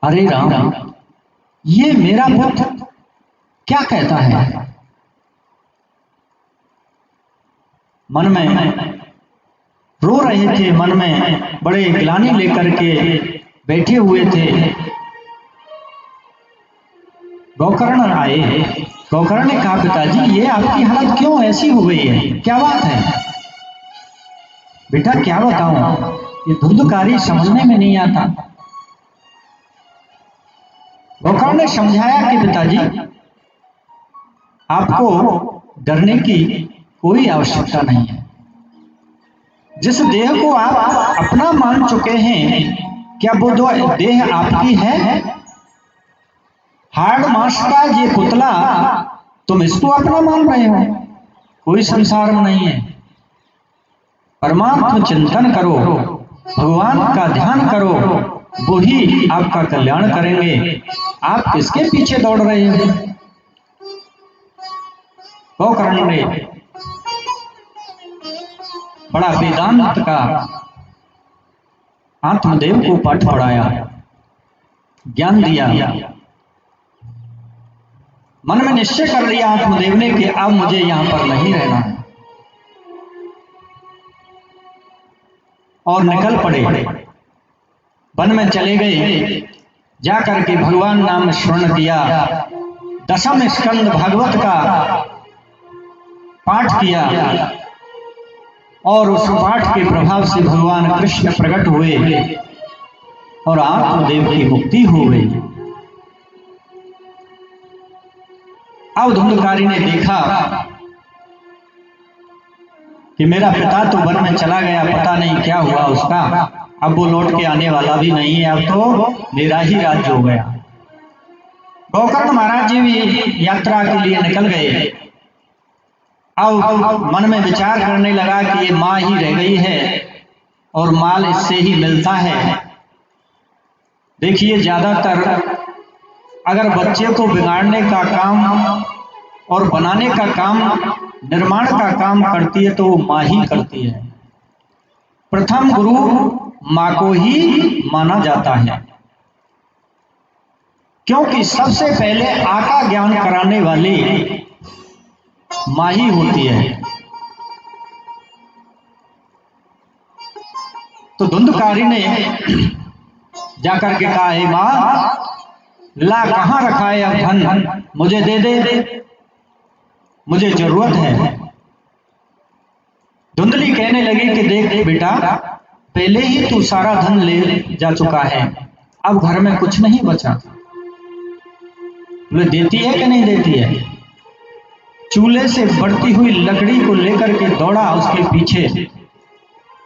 अरे राम, ये मेरा पुत्र क्या कहता है? मन में रो रहे थे, मन में बड़े गिलानी लेकर के बैठे हुए थे। गोकर्ण आए। गोकर्ण ने कहा, पिताजी ये आपकी हालत क्यों ऐसी हो गई है, क्या बात है? बेटा क्या बताऊं, ये धुंधकारी समझने में नहीं आता। गोकर्ण ने समझाया कि पिताजी आपको डरने की कोई आवश्यकता नहीं है। जिस देह को आप अपना मान चुके हैं, क्या वो देह आपकी है? हाड़ मांस का ये पुतला तुम इसको अपना मान रहे हो? कोई संसार में नहीं है। परमात्मा चिंतन करो, भगवान का ध्यान करो, वो ही आपका कल्याण करेंगे। आप किसके पीछे दौड़ रहे हो? गोकर्ण ने बड़ा वेदांत का आत्मदेव को पाठ पढ़ाया, ज्ञान दिया। मन में निश्चय कर लिया आत्मदेव ने कि अब मुझे यहां पर नहीं रहना है, और निकल पड़े, वन में चले गए। जाकर के भगवान नाम स्मरण किया, दशम स्कंद भागवत का पाठ किया, और उस पाठ के प्रभाव से भगवान कृष्ण प्रकट हुए और आत्मदेव की मुक्ति हो गई। अब धुंधकारी ने देखा कि मेरा पिता तो वन में चला गया, पता नहीं क्या हुआ उसका, अब वो लौट के आने वाला भी नहीं है, अब तो मेरा ही राज्य हो गया। गोकर्ण महाराज जी भी यात्रा के लिए निकल गए। अब मन में विचार करने लगा कि ये माँ ही रह गई है और माल इससे ही मिलता है। देखिए, ज्यादातर अगर बच्चे को बिगाड़ने का काम और बनाने का काम, निर्माण का काम करती है तो वो माँ ही करती है। प्रथम गुरु माँ को ही माना जाता है, क्योंकि सबसे पहले आका ज्ञान कराने वाली माँ ही होती है। तो धुंधकारी ने जाकर के कहा, हे माँ, ला कहाँ रखा है अब धन, मुझे दे दे, मुझे जरूरत है। धुंधली कहने लगी कि देख बेटा, पहले ही तू सारा धन ले जा चुका है, अब घर में कुछ नहीं बचा। बोले देती है कि नहीं देती है? चूल्हे से बढ़ती हुई लकड़ी को लेकर के दौड़ा उसके पीछे।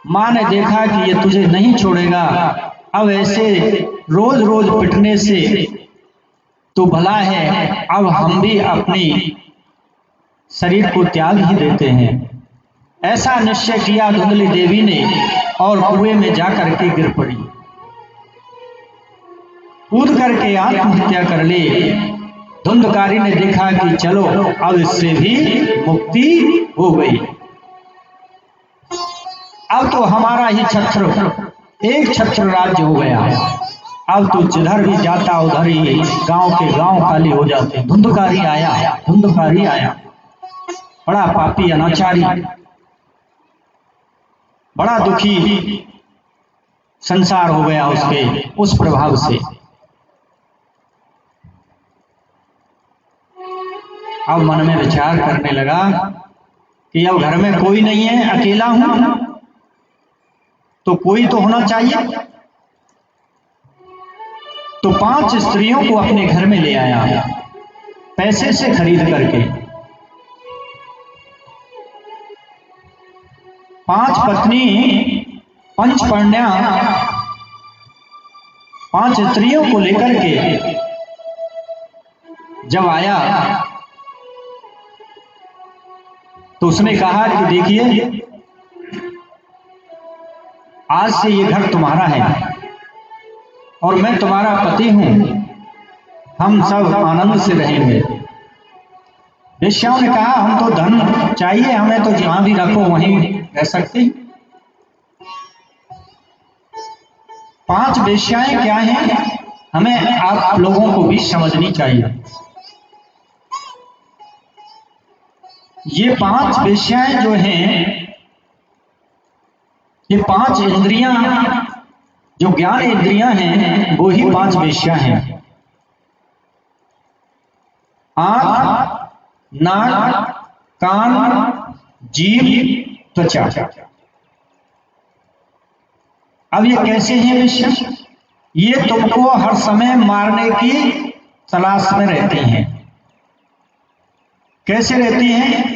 माँ ने देखा कि ये तुझे नहीं छोड़ेगा, अब ऐसे रोज रोज पिटने से तो भला है, अब हम भी अपनी शरीर को त्याग ही देते हैं। ऐसा निश्चय किया धुंधली देवी ने और कुएं में जाकर के गिर पड़ी, कूद करके आत्महत्या कर ली। धुंधकारी ने देखा कि चलो अब इससे भी मुक्ति हो गई, अब तो हमारा ही छत्र एक छत्र राज्य हो गया। अब तो जिधर भी जाता उधर ही गांव के गांव खाली हो जाते। धुंधकारी आया, धुंधकारी आया, बड़ा पापी अनाचारी, बड़ा दुखी संसार हो गया उसके उस प्रभाव से। अब मन में विचार करने लगा कि अब घर में कोई नहीं है, अकेला हूं, तो कोई तो होना चाहिए। तो 5 स्त्रियों को अपने घर में ले आया, पैसे से खरीद करके। 5 पत्नी, पंचपर्ण्या, 5 स्त्रियों को लेकर के जब आया तो उसने कहा कि देखिए, आज से ये घर तुम्हारा है और मैं तुम्हारा पति हूं, हम सब आनंद से रहेंगे। वेश्याओं ने कहा हम तो धन चाहिए, हमें तो जहां भी रखो वहीं रह सकते हैं। 5 वेश्याएं क्या हैं, हमें आप लोगों को भी समझनी चाहिए। ये 5 वेश्याएं जो हैं, ये 5 इंद्रियां, जो ज्ञान इंद्रियां हैं, वो ही 5 वेश्या हैं। आंख, नाक, कान, जीभ, त्वचा। अब ये कैसे हैं वेश्या? ये तुमको हर समय मारने की तलाश में रहती हैं। कैसे रहती हैं?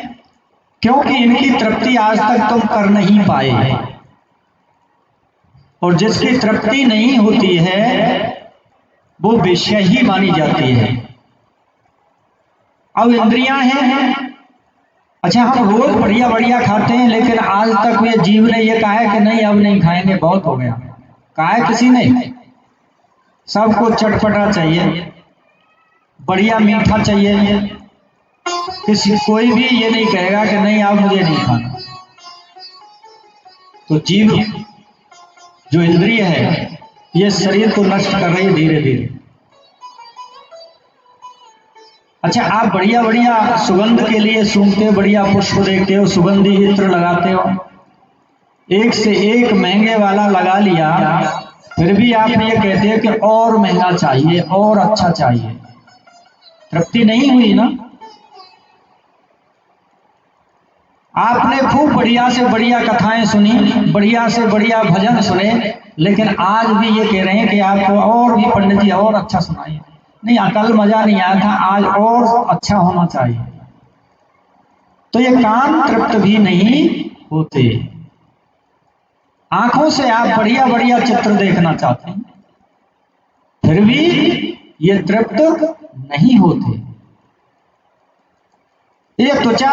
क्योंकि इनकी तृप्ति आज तक तुम कर नहीं पाए, और जिसकी तृप्ति नहीं होती है वो वेश्या ही मानी जाती है। अब इंद्रियां हैं, अच्छा हम रोज बढ़िया बढ़िया खाते हैं, लेकिन आज तक ये जीव ने ये कहा है कि नहीं अब नहीं खाएंगे, बहुत हो गया। कहा है किसी ने? सबको चटपटा चाहिए, बढ़िया मीठा चाहिए। किसी कोई भी ये नहीं कहेगा कि नहीं अब मुझे नहीं खाना। तो जीव जो इंद्रिय है ये शरीर को नष्ट कर रही है धीरे धीरे। अच्छा आप बढ़िया बढ़िया सुगंध के लिए सूंघते हो, बढ़िया पुष्प देखते हो, सुगंधी इत्र लगाते हो, एक से एक महंगे वाला लगा लिया, फिर भी आप ये कहते हो कि और महंगा चाहिए और अच्छा चाहिए। तृप्ति नहीं हुई ना। आपने खूब बढ़िया से बढ़िया कथाएं सुनी, बढ़िया से बढ़िया भजन सुने, लेकिन आज भी ये कह रहे हैं कि आपको और भी पंडित जी और अच्छा सुनाइए। नहीं, कल मजा नहीं आया था, आज और अच्छा होना चाहिए। तो ये कान तृप्त भी नहीं होते। आंखों से आप बढ़िया बढ़िया चित्र देखना चाहते हैं, फिर भी ये तृप्त नहीं होते। ये त्वचा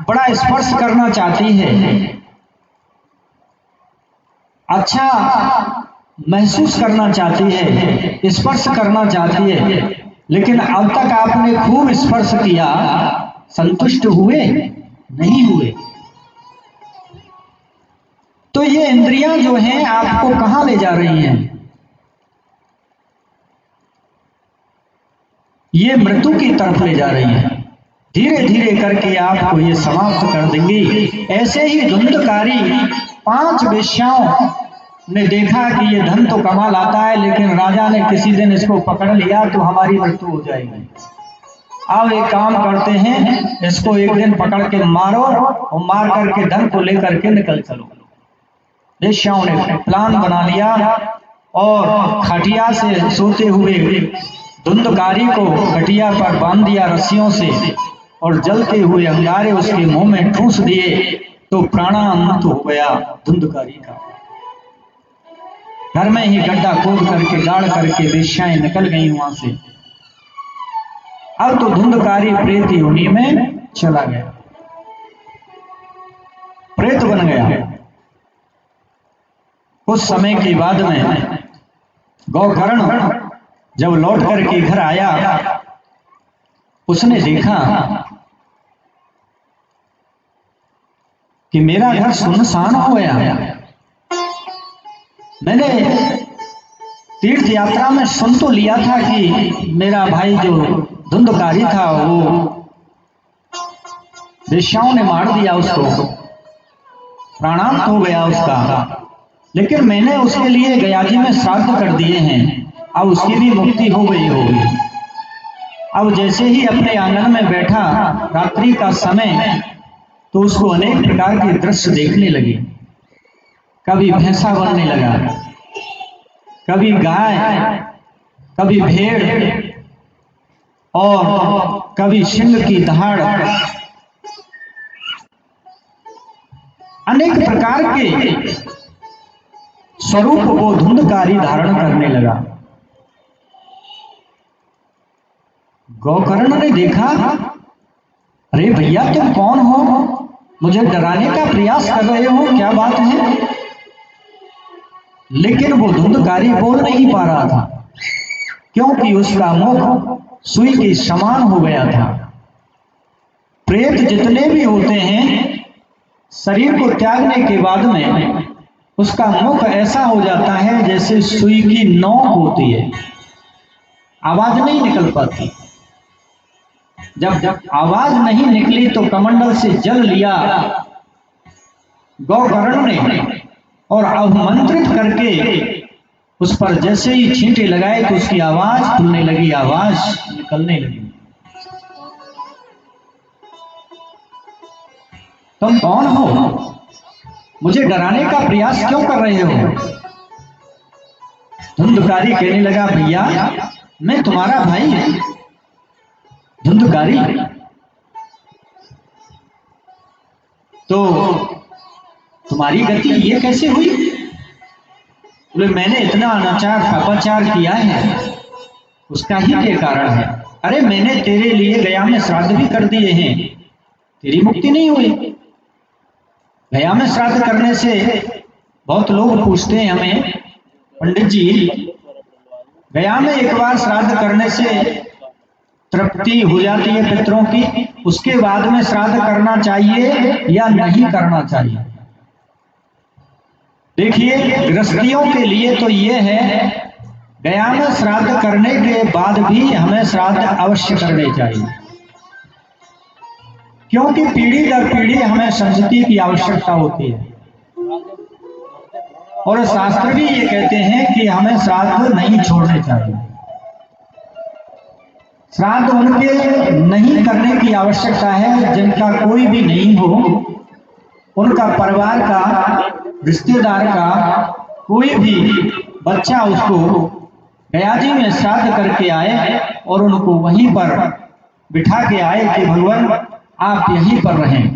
बड़ा स्पर्श करना चाहती है, अच्छा महसूस करना चाहती है, स्पर्श करना चाहती है, लेकिन अब तक आपने खूब स्पर्श किया, संतुष्ट हुए नहीं हुए। तो ये इंद्रियां जो हैं आपको कहां ले जा रही हैं? ये मृत्यु की तरफ ले जा रही हैं। धीरे धीरे करके आपको ये समाप्त कर देंगी। ऐसे ही धुंधकारी 5 वेश्याओं ने देखा कि ये धन तो कमाल आता है, लेकिन राजा ने किसी दिन इसको पकड़ लिया तो हमारी मृत्यु हो जाएगी। अब एक काम करते हैं, इसको एक दिन पकड़ के मारो और मार करके धन को लेकर के निकल चलो। वेश्याओं ने प्लान बना लिया और खटिया से सोते हुए धुंधकारी को खटिया पर बांध दिया रस्सियों से, और जलते हुए अंगारे उसके मुंह में ठूस दिए तो प्राणांत हो गया धुंधकारी का। घर में ही गड्ढा खोद करके गाड़ करके वेश्याएं निकल गई वहां से। अब तो धुंधकारी प्रेत योनि में चला गया, प्रेत बन गया। कुछ समय के बाद में गौकर्ण जब लौट करके घर आया, उसने देखा कि मेरा घर सुनसान हो गया। मैंने तीर्थ यात्रा में सुन तो लिया था कि मेरा भाई जो धुंधकारी था वो वेश्याओं ने मार दिया, उसको प्राणांत हो गया उसका, लेकिन मैंने उसके लिए गया जी में श्राद्ध कर दिए हैं, अब उसकी भी मुक्ति हो गई होगी। अब जैसे ही अपने आंगन में बैठा रात्रि का समय, तो उसको अनेक प्रकार के दृश्य देखने लगे। कभी भैंसा बनने लगा, कभी गाय, कभी भेड़ और कभी सिंह की दहाड़, अनेक प्रकार के स्वरूप वो धुंधकारी धारण करने लगा। गोकर्ण ने देखा, अरे भैया तुम कौन हो, मुझे डराने का प्रयास कर रहे हो, क्या बात है? लेकिन वो धुंधकारी बोल नहीं पा रहा था, क्योंकि उसका मुख सुई के समान हो गया था। प्रेत जितने भी होते हैं, शरीर को त्यागने के बाद में उसका मुख ऐसा हो जाता है जैसे सुई की नोक होती है, आवाज नहीं निकल पाती। जब आवाज नहीं निकली तो कमंडल से जल लिया गोकर्ण ने और अवमंत्रित करके उस पर जैसे ही छींटे लगाए तो उसकी आवाज खुलने लगी, आवाज निकलने लगी। तुम कौन हो, मुझे डराने का प्रयास क्यों कर रहे हो? धुंधकारी कहने लगा, भैया मैं तुम्हारा भाई। धुंधकारी, तो तुम्हारी गति ये कैसे हुई? बोले मैंने इतना अनाचार पापाचार किया है, उसका ही ये कारण है। अरे मैंने तेरे लिए गया में श्राद्ध भी कर दिए हैं, तेरी मुक्ति नहीं हुई। गया में श्राद्ध करने से बहुत लोग पूछते हैं हमें, पंडित जी गया में एक बार श्राद्ध करने से तृप्ति हो जाती है पितरों की, उसके बाद में श्राद्ध करना चाहिए या नहीं करना चाहिए? देखिए गृहस्थियों के लिए तो ये है, गया में श्राद्ध करने के बाद भी हमें श्राद्ध अवश्य करने चाहिए, क्योंकि पीढ़ी दर पीढ़ी हमें संस्कृति की आवश्यकता होती है। और शास्त्र भी ये कहते हैं कि हमें श्राद्ध नहीं छोड़ने चाहिए। श्राद्ध उनके नहीं करने की आवश्यकता है जिनका कोई भी नहीं हो, उनका परिवार का, रिश्तेदार का कोई भी बच्चा उसको गया जी में श्राद्ध करके आए और उनको वहीं पर बिठा के आए कि भगवान आप यहीं पर रहें।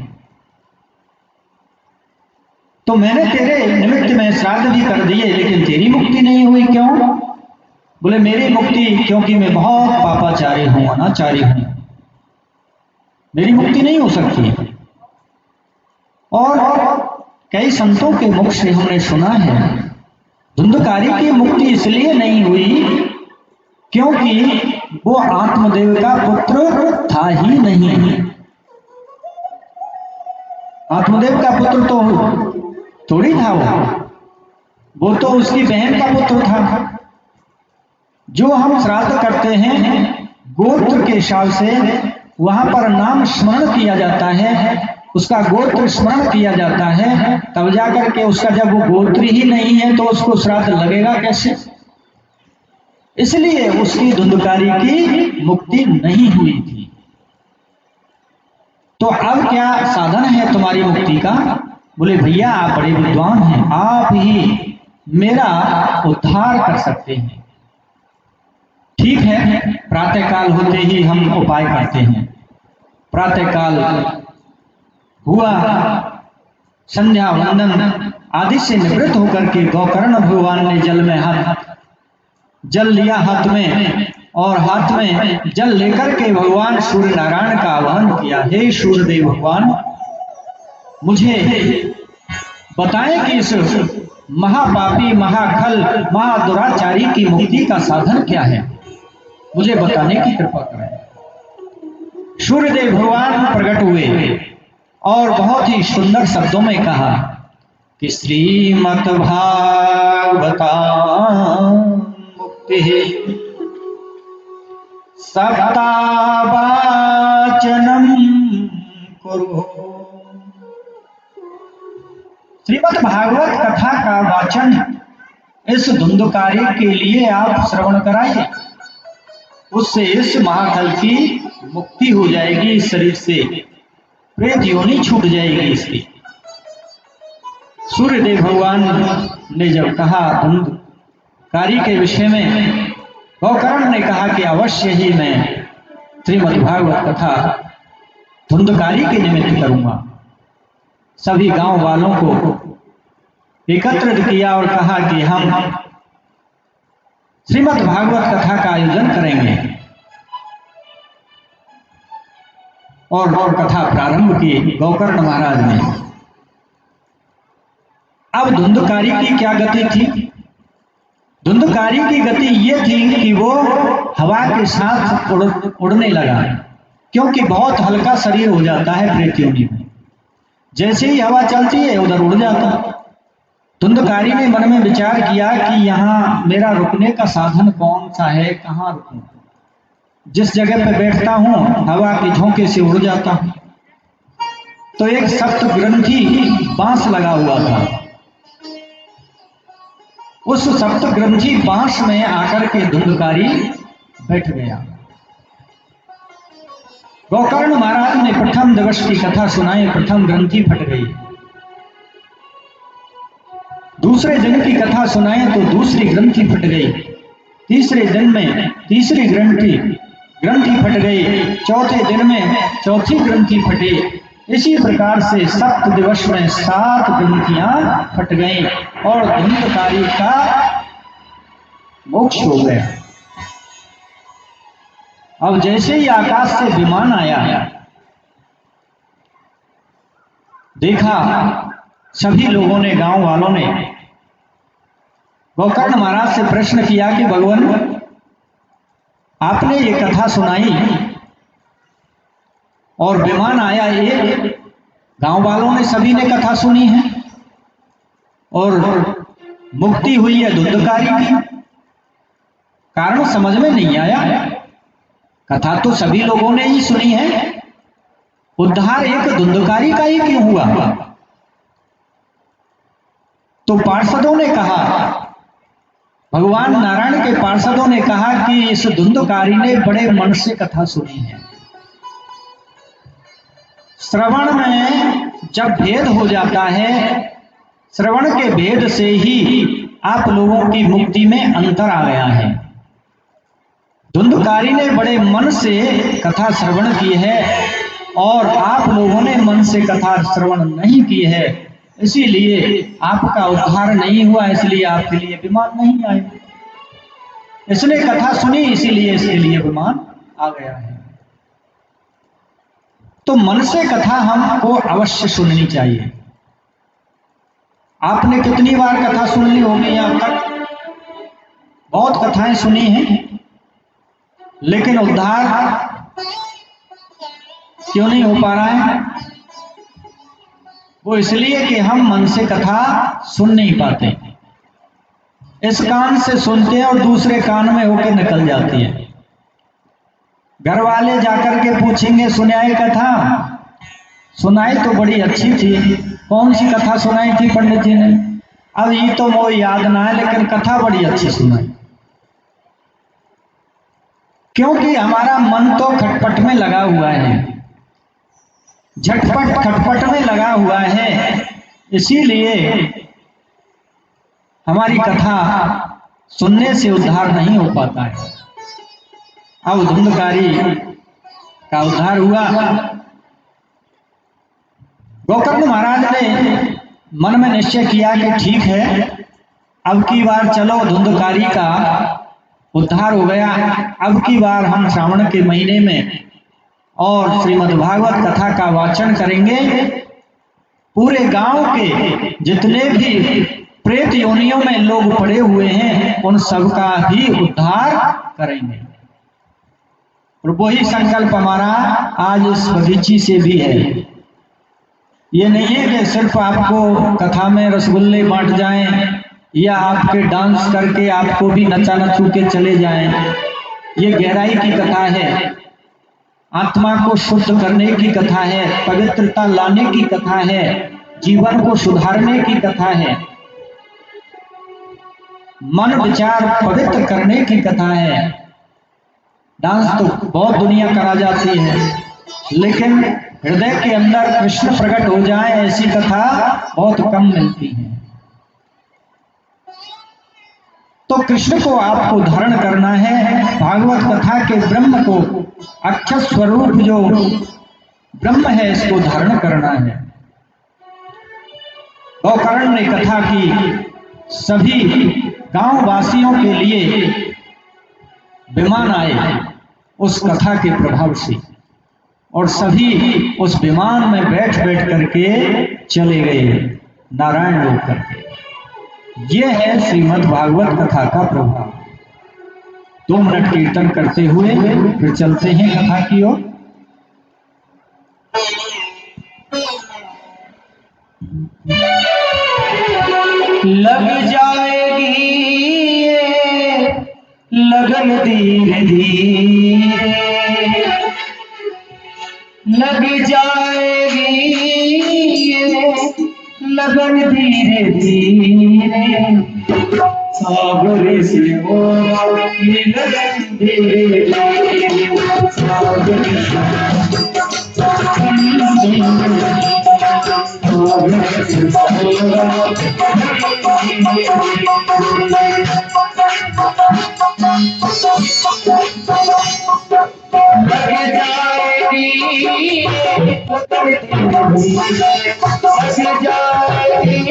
तो मैंने तेरे निमित्त में श्राद्ध भी कर दिए, लेकिन तेरी मुक्ति नहीं हुई, क्यों? बोले मेरी मुक्ति, क्योंकि मैं बहुत पापाचारी हूं, अनाचारी हूं, मेरी मुक्ति नहीं हो सकती। और कई संतों के मुख से हमने सुना है धुंधकारी की मुक्ति इसलिए नहीं हुई क्योंकि वो आत्मदेव का पुत्र था ही नहीं। आत्मदेव का पुत्र तो थोड़ी था वो तो उसकी बहन का पुत्र था। जो हम श्राद्ध करते हैं गोत्र के हिसाब से वहां पर नाम स्मरण किया जाता है, उसका गोत्र स्मरण किया जाता है, तब जाकर के उसका, जब वो गोत्र ही नहीं है तो उसको श्राद्ध लगेगा कैसे? इसलिए उसकी धुंधकारी की मुक्ति नहीं हुई थी। तो अब क्या साधन है तुम्हारी मुक्ति का? बोले भैया आप बड़े विद्वान हैं, आप ही मेरा उद्धार कर सकते हैं। ठीक है, प्रातःकाल होते ही हम उपाय करते हैं। प्रातःकाल हुआ, संध्या वंदन आदि से निवृत्त होकर के गोकर्ण भगवान ने जल लिया हाथ में, और हाथ में जल लेकर के भगवान सूर्य नारायण का आह्वान किया, हे सूर्यदेव भगवान मुझे बताएं कि इस महापापी, महाखल, महादुराचारी की मुक्ति का साधन क्या है, मुझे बताने की कृपा करें। सूर्यदेव भगवान प्रकट हुए और बहुत ही सुंदर शब्दों में कहा कि श्रीमद् भागवतामुक्तिः सप्तावाचनं कुरु। श्रीमद् भागवत कथा का वाचन इस धुंधकारी के लिए आप श्रवण कराइए, उससे इस महाकल की मुक्ति हो जाएगी, इस शरीर से प्रेत योनि छूट जाएगी इसकी। सूर्यदेव भगवान ने जब कहा धुंधकारी के विषय में, गोकर्ण ने कहा कि अवश्य ही मैं श्रीमद् भागवत कथा धुंधकारी के निमित्त करूंगा। सभी गांव वालों को एकत्रित किया और कहा कि हम श्रीमद् भागवत कथा का आयोजन करेंगे, और कथा प्रारंभ की गोकर्ण महाराज ने। अब धुंधकारी की क्या गति थी? धुंधकारी की गति ये थी कि वो हवा के साथ उड़ने लगा, क्योंकि बहुत हल्का शरीर हो जाता है प्रेत योनि में। जैसे ही हवा चलती है उधर उड़ जाता। धुंधकारी ने मन में विचार किया कि यहाँ मेरा रुकने का साधन कौन सा है, कहाँ रुकूं? जिस जगह पे बैठता हूँ हवा के झोंके से उड़ जाता हूँ। तो एक सप्त ग्रंथि बांस लगा हुआ था, उस सप्त ग्रंथि बांस में आकर के धुंधकारी बैठ गया। गोकर्ण महाराज ने प्रथम दिवस की कथा सुनाई, प्रथम ग्रंथि फट गई। दूसरे दिन की कथा सुनाई तो दूसरी ग्रंथि फट गई। तीसरे दिन में तीसरी ग्रंथि फट गई। चौथे दिन में चौथी ग्रंथि फटी। इसी प्रकार से सप्त दिवस में 7 ग्रंथियां फट गईं और धुंधकारी का मोक्ष हो गया। अब जैसे ही आकाश से विमान आया, देखा सभी लोगों ने, गांव वालों ने गोकर्ण महाराज से प्रश्न किया कि भगवान, आपने ये कथा सुनाई और विमान आया, ये गांव वालों ने सभी ने कथा सुनी है और मुक्ति हुई है धुंधकारी की, कारण समझ में नहीं आया। कथा तो सभी लोगों ने ही सुनी है, उद्धार एक धुंधकारी का ही क्यों हुआ? तो पार्षदों ने कहा, भगवान नारायण के पार्षदों ने कहा कि इस धुंधकारी ने बड़े मन से कथा सुनी है। श्रवण में जब भेद हो जाता है, श्रवण के भेद से ही आप लोगों की मुक्ति में अंतर आ गया है। धुंधकारी ने बड़े मन से कथा श्रवण की है और आप लोगों ने मन से कथा श्रवण नहीं की है, इसीलिए आपका उद्धार नहीं हुआ, इसलिए आपके लिए विमान नहीं आए। इसने कथा सुनी इसीलिए इसके लिए विमान आ गया है। तो मन से कथा हमको अवश्य सुननी चाहिए। आपने कितनी बार कथा सुन ली होगी यहाँ तक? बहुत कथाएं सुनी हैं, लेकिन उद्धार क्यों नहीं हो पा रहा है? वो इसलिए कि हम मन से कथा सुन नहीं पाते। इस कान से सुनते हैं और दूसरे कान में होकर निकल जाती है। घर वाले जाकर के पूछेंगे, सुनाई कथा? सुनाई तो बड़ी अच्छी थी। कौन सी कथा सुनाई थी पंडित जी ने? अब ये तो मुझे याद ना है, लेकिन कथा बड़ी अच्छी सुनाई। क्योंकि हमारा मन तो खटपट में लगा हुआ है, झटपट खटपट में लगा हुआ है, इसीलिए हमारी कथा सुनने से उद्धार नहीं हो पाता है। अब धुंधकारी का उद्धार हुआ। गोकर्ण महाराज ने मन में निश्चय किया कि ठीक है, अब की बार चलो धुंधकारी का उद्धार हो गया, अब की बार हम श्रावण के महीने में और श्रीमद् भागवत कथा का वाचन करेंगे। पूरे गांव के जितने भी प्रेत योनियों में लोग पड़े हुए हैं उन सबका ही उद्धार करेंगे। और वही संकल्प हमारा आज इस बगीची से भी है। ये नहीं है कि सिर्फ आपको कथा में रसगुल्ले बांट जाएं या आपके डांस करके आपको भी नचा नचू के चले जाएं। ये गहराई की कथा है, आत्मा को शुद्ध करने की कथा है, पवित्रता लाने की कथा है, जीवन को सुधारने की कथा है, मन विचार पवित्र करने की कथा है। डांस तो बहुत दुनिया करा जाती है, लेकिन हृदय के अंदर कृष्ण प्रकट हो जाए ऐसी कथा बहुत कम मिलती है। तो कृष्ण को आपको धारण करना है, भागवत कथा के ब्रह्म को, अक्षर स्वरूप जो ब्रह्म है इसको धारण करना है। गौकर्ण ने कथा की, सभी गांव वासियों के लिए विमान आए उस कथा के प्रभाव से, और सभी उस विमान में बैठ बैठ करके चले गए नारायण लोक करके। यह है श्रीमद् भागवत कथा का प्रभाव। 2 मिनट कीर्तन करते हुए फिर चलते हैं कथा की ओर। लग जाएगी ये लगन धीरे धीरे, लग जाएगी ये लगन धीरे धीरे, सागर से होगा ये लगन धीरे धीरे, सागर लग जाएगी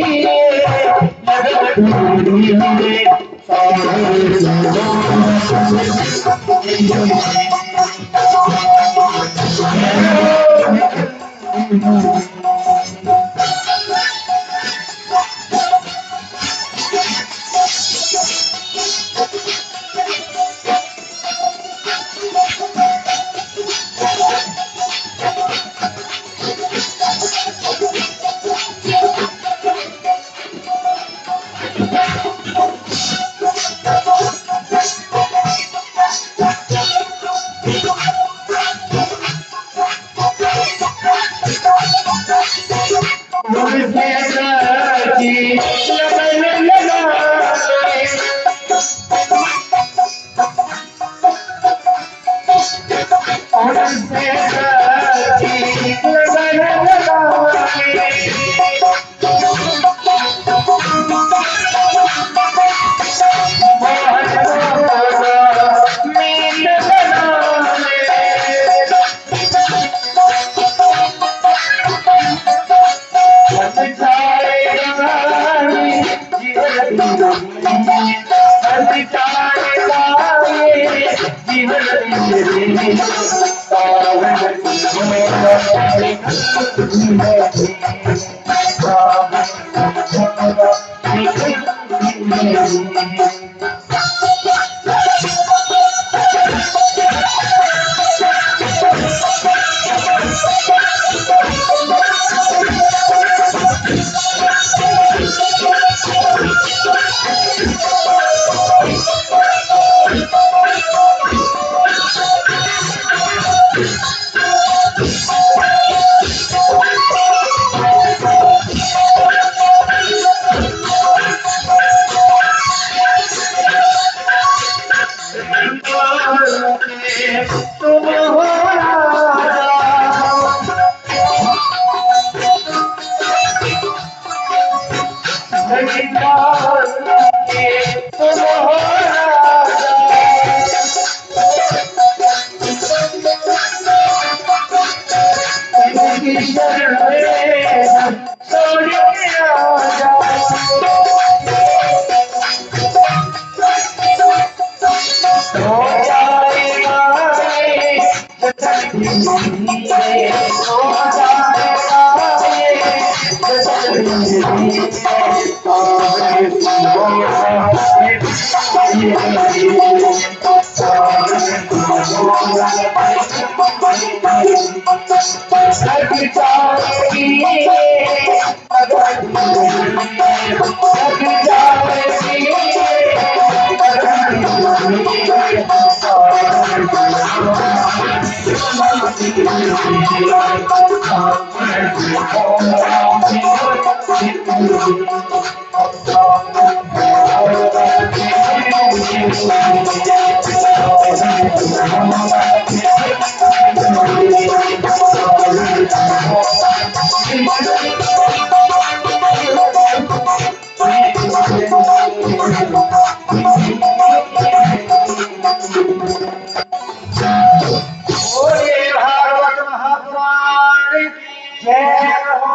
बोलिए भागवत महापुराण की जय हो।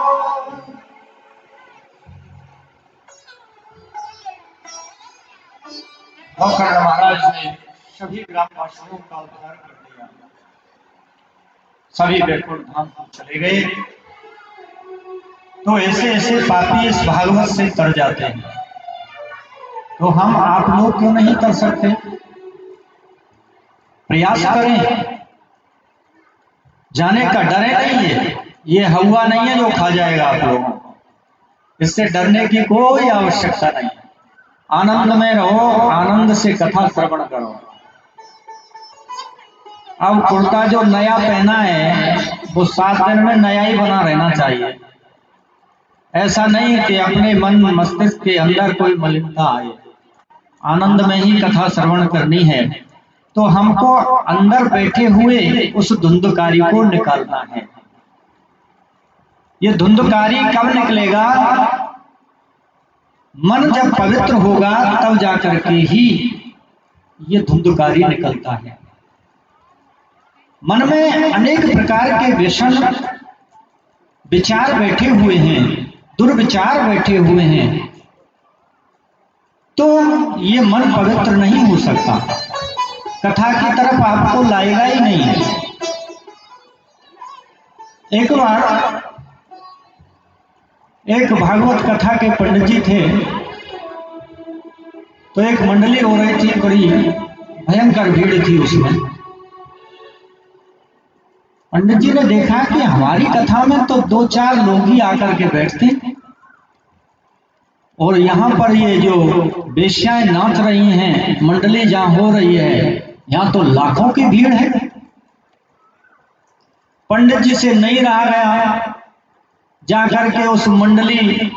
गोकर्ण महाराज ने सभी ग्रामवासियों का उद्धार कर दिया। सभी बैकुंठ धाम को चले गए। तो ऐसे ऐसे पापी इस भागवत से तर जाते हैं, तो हम आप लोग क्यों नहीं कर सकते? प्रयास करें, जाने का डरे नहीं है। ये हवा नहीं है जो खा जाएगा आप लोगों को, इससे डरने की कोई आवश्यकता नहीं। आनंद में रहो, आनंद से कथा श्रवण करो। अब कुर्ता जो नया पहना है वो 7 दिन में नया ही बना रहना चाहिए। ऐसा नहीं कि अपने मन मस्तिष्क के अंदर कोई मलिनता आए। आनंद में ही कथा श्रवण करनी है, तो हमको अंदर बैठे हुए उस धुंधकारी को निकालना है। ये धुंधकारी कब निकलेगा? मन जब पवित्र होगा तब जाकर के ही ये धुंधकारी निकलता है। मन में अनेक प्रकार के व्यसन विचार बैठे हुए हैं, दुर्विचार बैठे हुए हैं, तो ये मन पवित्र नहीं हो सकता, कथा की तरफ आपको लाएगा ही नहीं। एक बार एक भागवत कथा के पंडित जी थे, तो एक मंडली हो रही थी, बड़ी भयंकर भीड़ थी उसमें। पंडित जी ने देखा कि हमारी कथा में तो 2-4 लोग ही आकर के बैठते, और यहाँ पर ये जो वेश्याएं नाच रही हैं, मंडली जहाँ हो रही है, यहाँ तो लाखों की भीड़ है। पंडित जी से नहीं रहा गया, जाकर के उस मंडली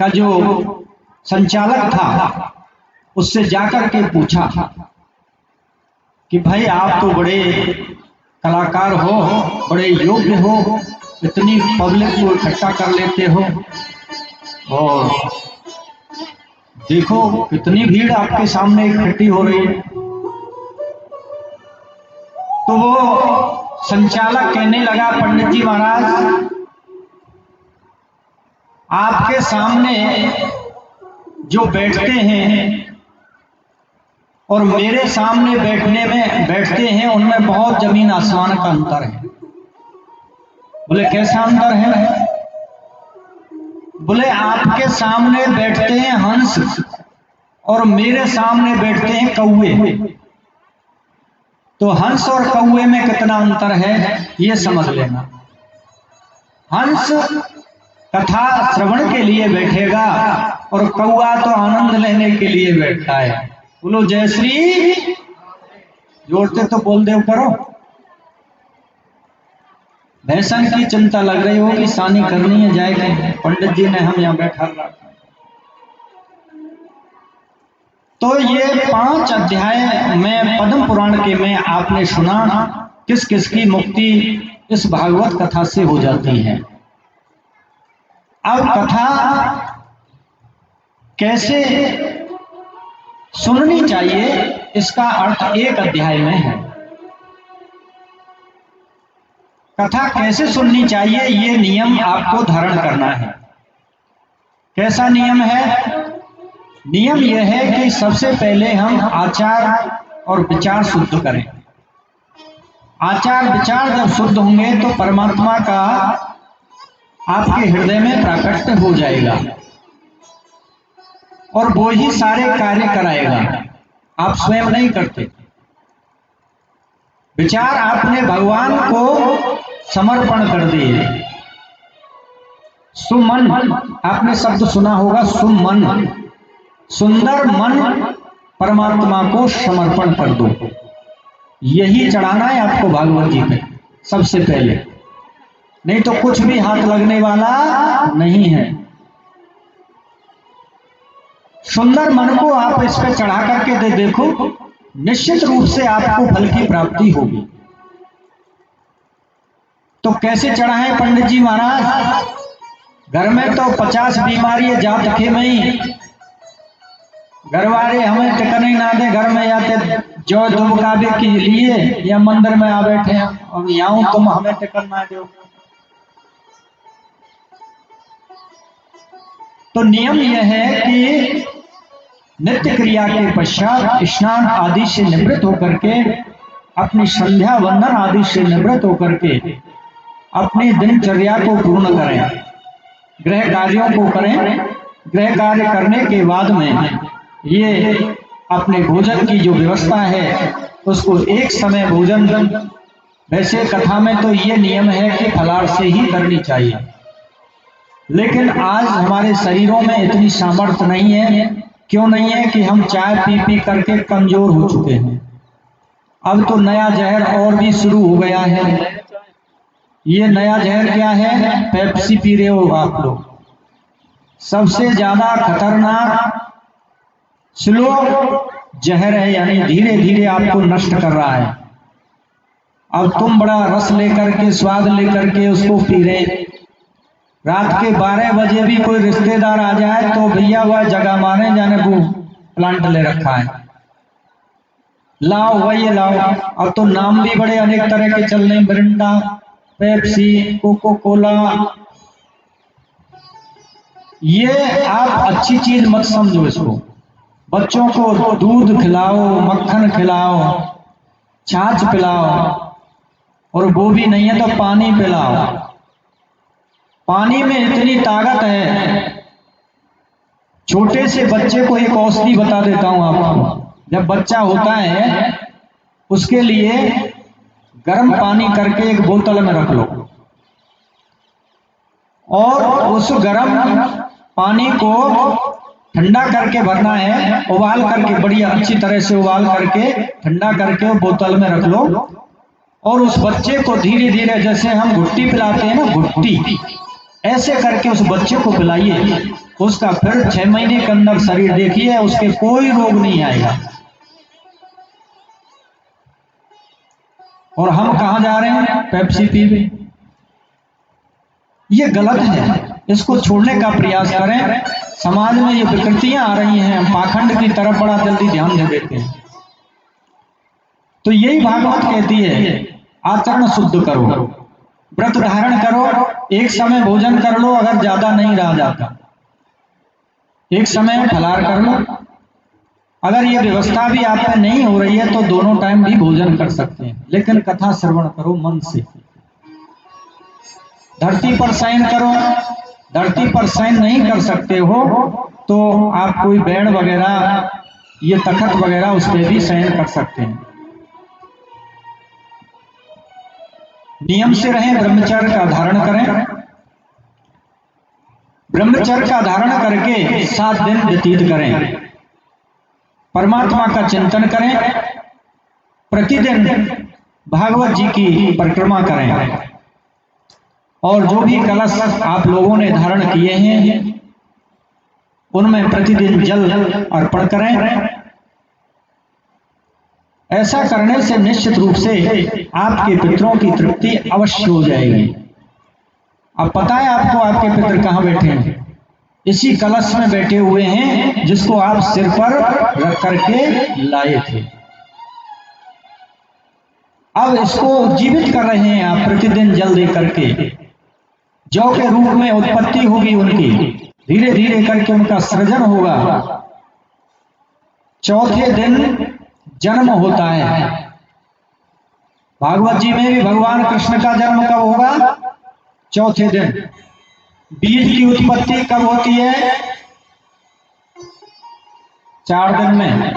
का जो संचालक था उससे जाकर के पूछा कि भाई आप तो बड़े कलाकार हो, बड़े योग्य हो, इतनी पब्लिक को इकट्ठा कर लेते हो, और देखो कितनी भीड़ आपके सामने इकट्ठी हो रही है। तो वो संचालक कहने लगा, पंडित जी महाराज, आपके सामने जो बैठते हैं और मेरे सामने बैठते हैं उनमें बहुत जमीन आसमान का अंतर है। बोले कैसा अंतर है? बोले आपके सामने बैठते हैं हंस और मेरे सामने बैठते हैं कौवे, तो हंस और कौवे में कितना अंतर है ये समझ लेना। हंस कथा श्रवण के लिए बैठेगा और कौवा तो आनंद लेने के लिए बैठता है। बोलो जय श्री, जोड़ते तो बोल दे करो। भैंसन की चिंता लग रही होगी, सानी करनी है, जाएगी, पंडित जी ने हम यहाँ बैठा रखा। तो ये 5 अध्याय में पद्म पुराण के में आपने सुना किस किस की मुक्ति इस भागवत कथा से हो जाती है। अब कथा कैसे सुननी चाहिए इसका अर्थ 1 अध्याय में है। कथा कैसे सुननी चाहिए ये नियम आपको धारण करना है। कैसा नियम है? नियम यह है कि सबसे पहले हम आचार और विचार शुद्ध करें। आचार विचार जब शुद्ध होंगे तो परमात्मा का आपके हृदय में प्राकट्य हो जाएगा और वो ही सारे कार्य कराएगा, आप स्वयं नहीं करते। विचार आपने भगवान को समर्पण कर दिए, सुमन, आपने शब्द सुना होगा सुमन, सुंदर मन परमात्मा को समर्पण कर दो। यही चढ़ाना है आपको भागवत जी में सबसे पहले, नहीं तो कुछ भी हाथ लगने वाला नहीं है। सुंदर मन को आप इस पे चढ़ा करके देखो, निश्चित रूप से आपको फल की प्राप्ति होगी। तो कैसे चढ़ाएं पंडित जी महाराज? घर में तो 50 बीमारी जात के में ही, घर वाले हमें टिकन ही ना दे, घर में आते जो दुबकावे के लिए या मंदिर में आ बैठे हैं और यहाँ तुम हमें टिकन ना दो। तो नियम यह है कि नित्य क्रिया के पश्चात स्नान आदि से निवृत्त होकर के, अपनी संध्या वंदन आदि से निवृत्त होकर के अपनी दिनचर्या को पूर्ण करें, गृह कार्यों को करें। गृह कार्य करने के बाद में ये अपने भोजन की जो व्यवस्था है उसको एक समय भोजन, वैसे कथा में तो ये नियम है कि फलाहार से ही करनी चाहिए, लेकिन आज हमारे शरीरों में इतनी सामर्थ्य नहीं है। क्यों नहीं है? कि हम चाय पी पी करके कमजोर हो चुके हैं। अब तो नया जहर और भी शुरू हो गया है। ये नया जहर क्या है? पेप्सी पी रहे हो आप लोग। सबसे ज्यादा खतरनाक स्लो जहर है, यानी धीरे धीरे आपको नष्ट कर रहा है। अब तुम बड़ा रस लेकर के, स्वाद लेकर के उसको पी रहे। रात के 12 बजे भी कोई रिश्तेदार आ जाए तो भैया वह जगह मारे जाने वो प्लांट ले रखा है, लाओ वही लाओ। अब तो नाम भी बड़े अनेक तरह के चल रहे, मिरिंडा, पेप्सी, कोको कोला। ये आप अच्छी चीज मत समझो इसको। बच्चों को दूध खिलाओ, मक्खन खिलाओ, छाछ पिलाओ, और वो भी नहीं है तो पानी पिलाओ। पानी में इतनी ताकत है। छोटे से बच्चे को एक औषधि बता देता हूं आपको। जब बच्चा होता है उसके लिए गर्म पानी करके एक बोतल में रख लो, और उस गर्म पानी को ठंडा करके भरना है, उबाल करके, बढ़िया अच्छी तरह से उबाल करके ठंडा करके बोतल में रख लो, और उस बच्चे को धीरे धीरे, जैसे हम घुट्टी पिलाते हैं ना, घुट्टी ऐसे करके उस बच्चे को पिलाइए। उसका फिर 6 महीने के अंदर शरीर देखिए, उसके कोई रोग नहीं आएगा। और हम कहां जा रहे हैं? पेप्सी पीने। ये गलत है, इसको छोड़ने का प्रयास करें। समाज में ये विकृतियां आ रही हैं, पाखंड की तरफ बड़ा जल्दी ध्यान दे देते हैं। तो यही भागवत कहती है, आचरण शुद्ध करो, व्रत धारण करो, एक समय भोजन कर लो, अगर ज्यादा नहीं रह जाता एक समय फलाहार कर लो। अगर ये व्यवस्था भी आप में नहीं हो रही है तो दोनों टाइम भी भोजन कर सकते हैं, लेकिन कथा श्रवण करो मन से। धरती पर शयन करो। धरती पर शयन नहीं कर सकते हो तो आप कोई बेड वगैरह, ये तखत वगैरह, उस पर भी शयन कर सकते हैं। नियम से रहें, ब्रह्मचर्य का धारण करें। ब्रह्मचर्य का धारण करके 7 दिन व्यतीत करें, परमात्मा का चिंतन करें, प्रतिदिन भागवत जी की परिक्रमा करें, और जो भी कलश आप लोगों ने धारण किए हैं उनमें प्रतिदिन जल अर्पण करें। ऐसा करने से निश्चित रूप से आपके पितरों की तृप्ति अवश्य हो जाएगी। अब पता है आपको आपके पितर कहां बैठे हैं? इसी कलश में बैठे हुए हैं जिसको आप सिर पर रख करके लाए थे। अब इसको जीवित कर रहे हैं आप प्रतिदिन जल दे करके। जौ के रूप में उत्पत्ति होगी उनकी, धीरे धीरे करके उनका सृजन होगा। चौथे दिन जन्म होता है। भागवत जी में भी भगवान कृष्ण का जन्म कब होगा? चौथे दिन। बीज की उत्पत्ति कब होती है? 4 दिन में।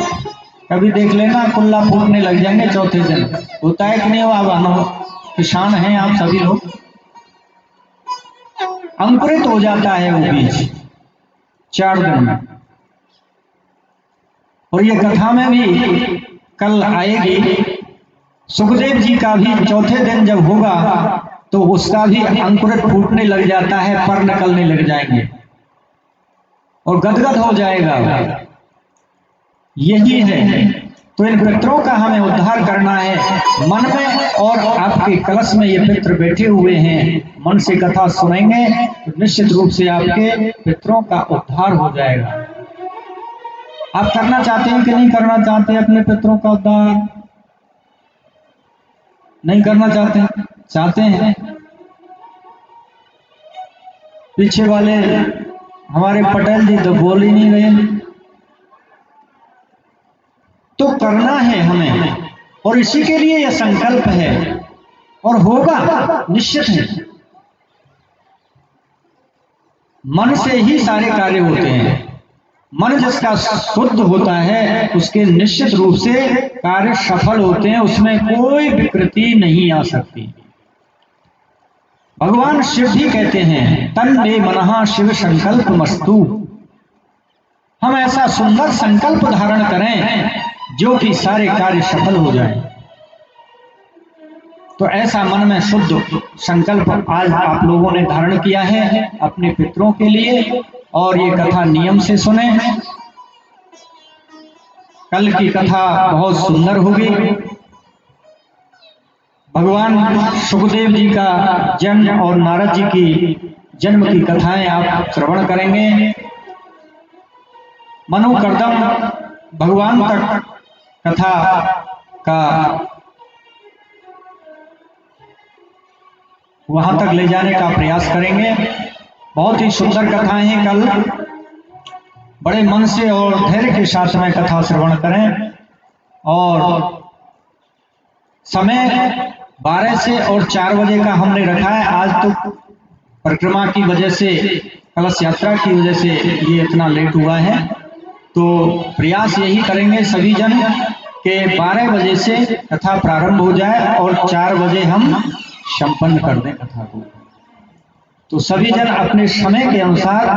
कभी देख लेना, कुल्ला फूटने लग जाएंगे चौथे दिन। होता है कि नहीं? अब किसान हैं आप सभी लोग। अंकुरित हो जाता है वो बीज 4 दिन में। और ये कथा में भी कल आएगी, सुखदेव जी का भी चौथे दिन जब होगा तो उसका भी अंकुरित फूटने लग जाता है, पर निकलने लग जाएंगे और गदगद हो जाएगा। यही है। तो इन पितरों का हमें उद्धार करना है मन में, और आपके कलश में ये पितर बैठे हुए हैं, मन से कथा सुनेंगे तो निश्चित रूप से आपके पितरों का उद्धार हो जाएगा। आप करना चाहते हैं कि नहीं करना चाहते अपने पितरों का उद्धार? नहीं करना चाहते? चाहते हैं। पीछे वाले हमारे पटेल जी तो बोल ही नहीं रहे। तो करना है हमें, और इसी के लिए यह संकल्प है, और होगा निश्चित है। मन से ही सारे कार्य होते हैं। मन जिसका शुद्ध होता है उसके निश्चित रूप से कार्य सफल होते हैं, उसमें कोई विकृति नहीं आ सकती। भगवान शिव भी कहते हैं तन मे मनः शिव संकल्प मस्तु। हम ऐसा सुंदर संकल्प धारण करें जो कि सारे कार्य सफल हो जाएं। तो ऐसा मन में शुद्ध संकल्प आज आप लोगों ने धारण किया है अपने पितरों के लिए, और ये कथा नियम से सुने। कल की कथा बहुत सुंदर होगी। भगवान सुखदेव जी का जन्म और नारद जी की जन्म की कथाएं आप श्रवण करेंगे। मनोकर्दम भगवान तक कथा का वहां तक ले जाने का प्रयास करेंगे। बहुत ही सुंदर कथाएं हैं। कल बड़े मन से और धैर्य के साथ में कथा श्रवण करें, और समय 12 से और 4 बजे का हमने रखा है। आज तो परिक्रमा की वजह से, कलश यात्रा की वजह से ये इतना लेट हुआ है। तो प्रयास यही करेंगे सभी जन के 12 बजे से कथा प्रारंभ हो जाए और 4 बजे हम संपन्न कर दें कथा को। तो सभी जन अपने समय के अनुसार,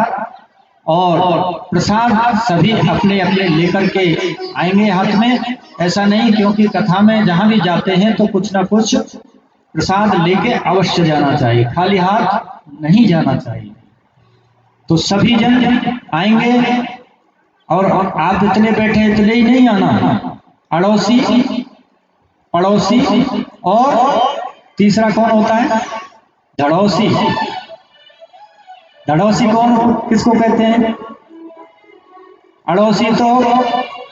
और प्रसाद सभी अपने अपने लेकर के आएंगे हाथ में। ऐसा नहीं, क्योंकि कथा में जहां भी जाते हैं तो कुछ ना कुछ प्रसाद लेके अवश्य जाना चाहिए, खाली हाथ नहीं जाना चाहिए। तो सभी जन आएंगे, और आप इतने बैठे इतने ही नहीं आना, अड़ोसी पड़ोसी, और तीसरा कौन होता है? धड़ोसी। धड़ोसी कौन, किसको कहते हैं? अड़ोसी तो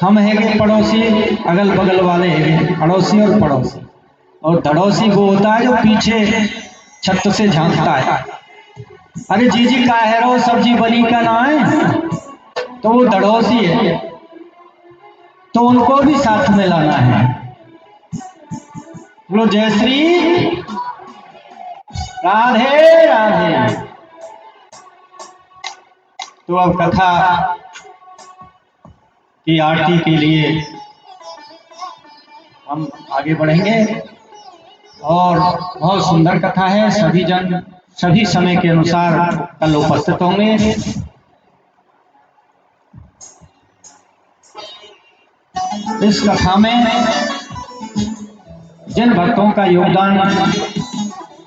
हम हैं पड़ोसी, अगल बगल वाले हैं अड़ोसी और पड़ोसी। और धड़ोसी वो होता है जो पीछे छत से झांकता है, अरे जी का है रो सब्जी बनी का ना है, तो वो धड़ोसी है। तो उनको भी साथ में लाना है। बोलो जय श्री राधे राधे। तो अब कथा की आरती के लिए हम आगे बढ़ेंगे, और बहुत सुंदर कथा है। सभी जन सभी समय के अनुसार कल उपस्थित होंगे। इस कथा में जिन भक्तों का योगदान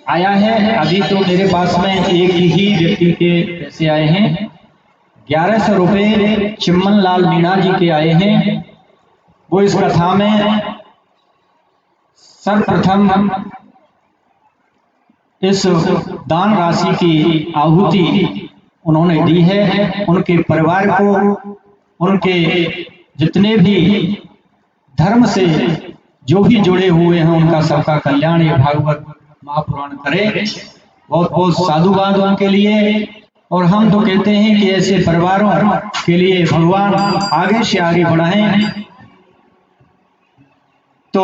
आया है, अभी तो मेरे पास में एक ही व्यक्ति के पैसे आए हैं। 1100 रुपये चिम्मन लाल मीणा जी के आए हैं। वो इस कथा में सर्वप्रथम इस दान राशि की आहुति उन्होंने दी है। उनके परिवार को, उनके जितने भी धर्म से जो भी जुड़े हुए हैं, उनका सबका कल्याण ये भागवत महापुराण करे। बहुत बहुत साधुवाद उनके लिए। और हम तो कहते हैं कि ऐसे परिवारों के लिए भगवान आगे से आगे बढ़ाएं। तो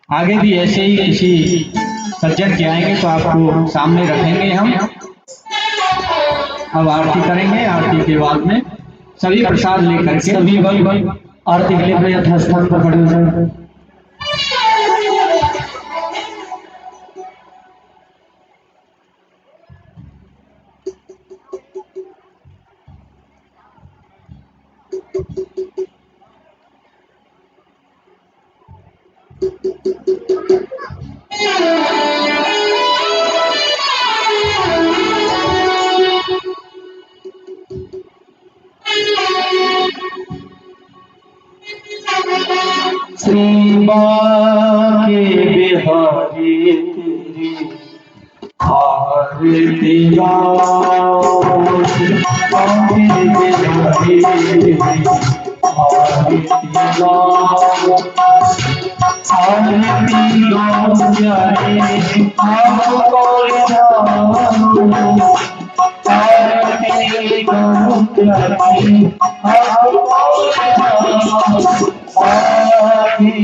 आगे भी ऐसे ही किसी सज्जन के आएंगे तो आपको सामने रखेंगे हम। अब आरती करेंगे। आरती के बाद में सभी प्रसाद लेकर के सभी भक्त आरती के लिए अपने स्थान पर खड़े हो जाएं। बाके बिहारी तेरी आरती गाओ, बाके बिहारी तेरी आरती गाओ, आरती गाओ प्यारे आपको गाओ, आरती गाओ प्यारे आपको गाओ, आरती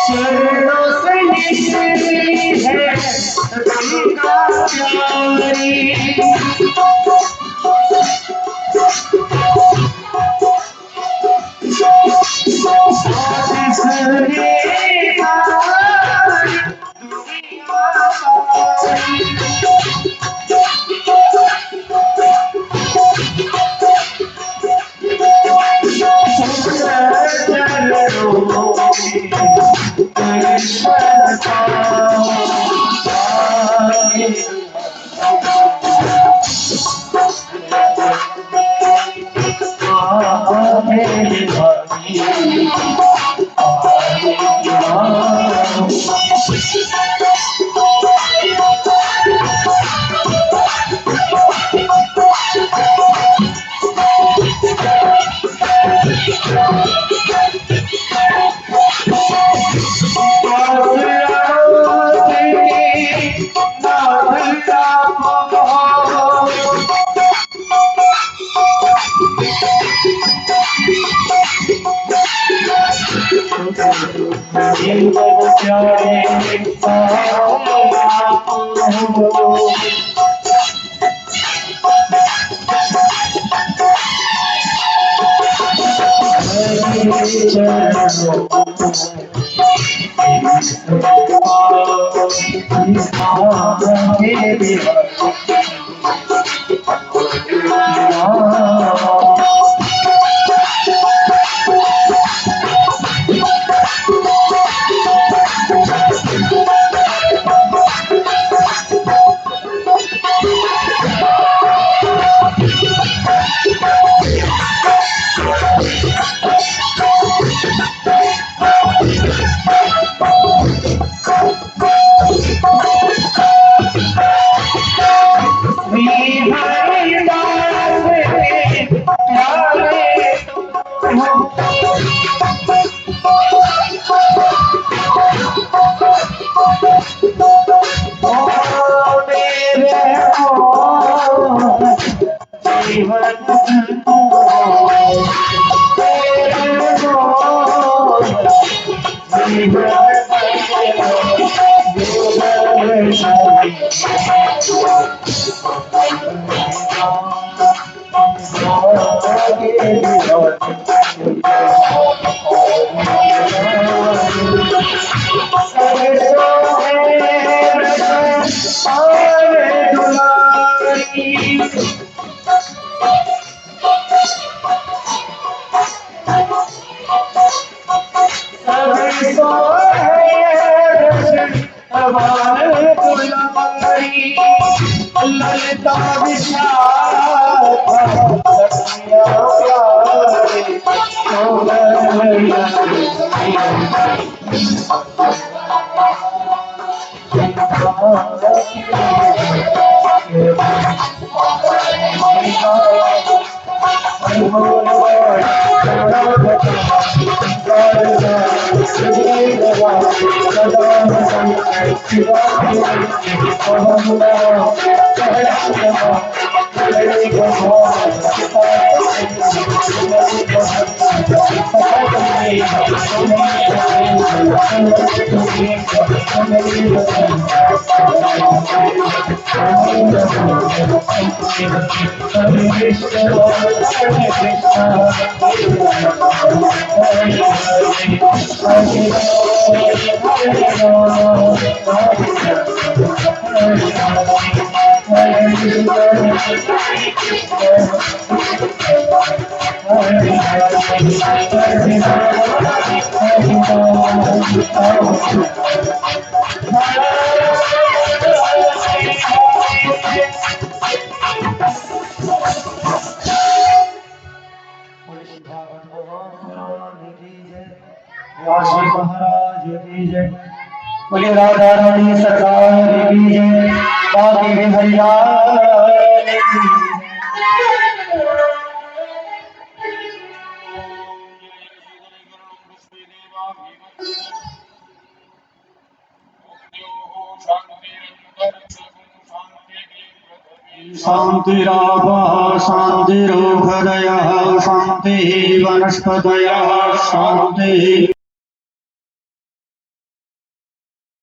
चरणों से निकली है गंगा प्यारी, जिसने सारी दुनिया ललिता विशाखा महाराज की जय। बोले राधा रानी सरकार की जय। बाकी बिहारी की शांतिरापः शान्तिरोषधयः शान्तिः वनस्पतयः शान्तिः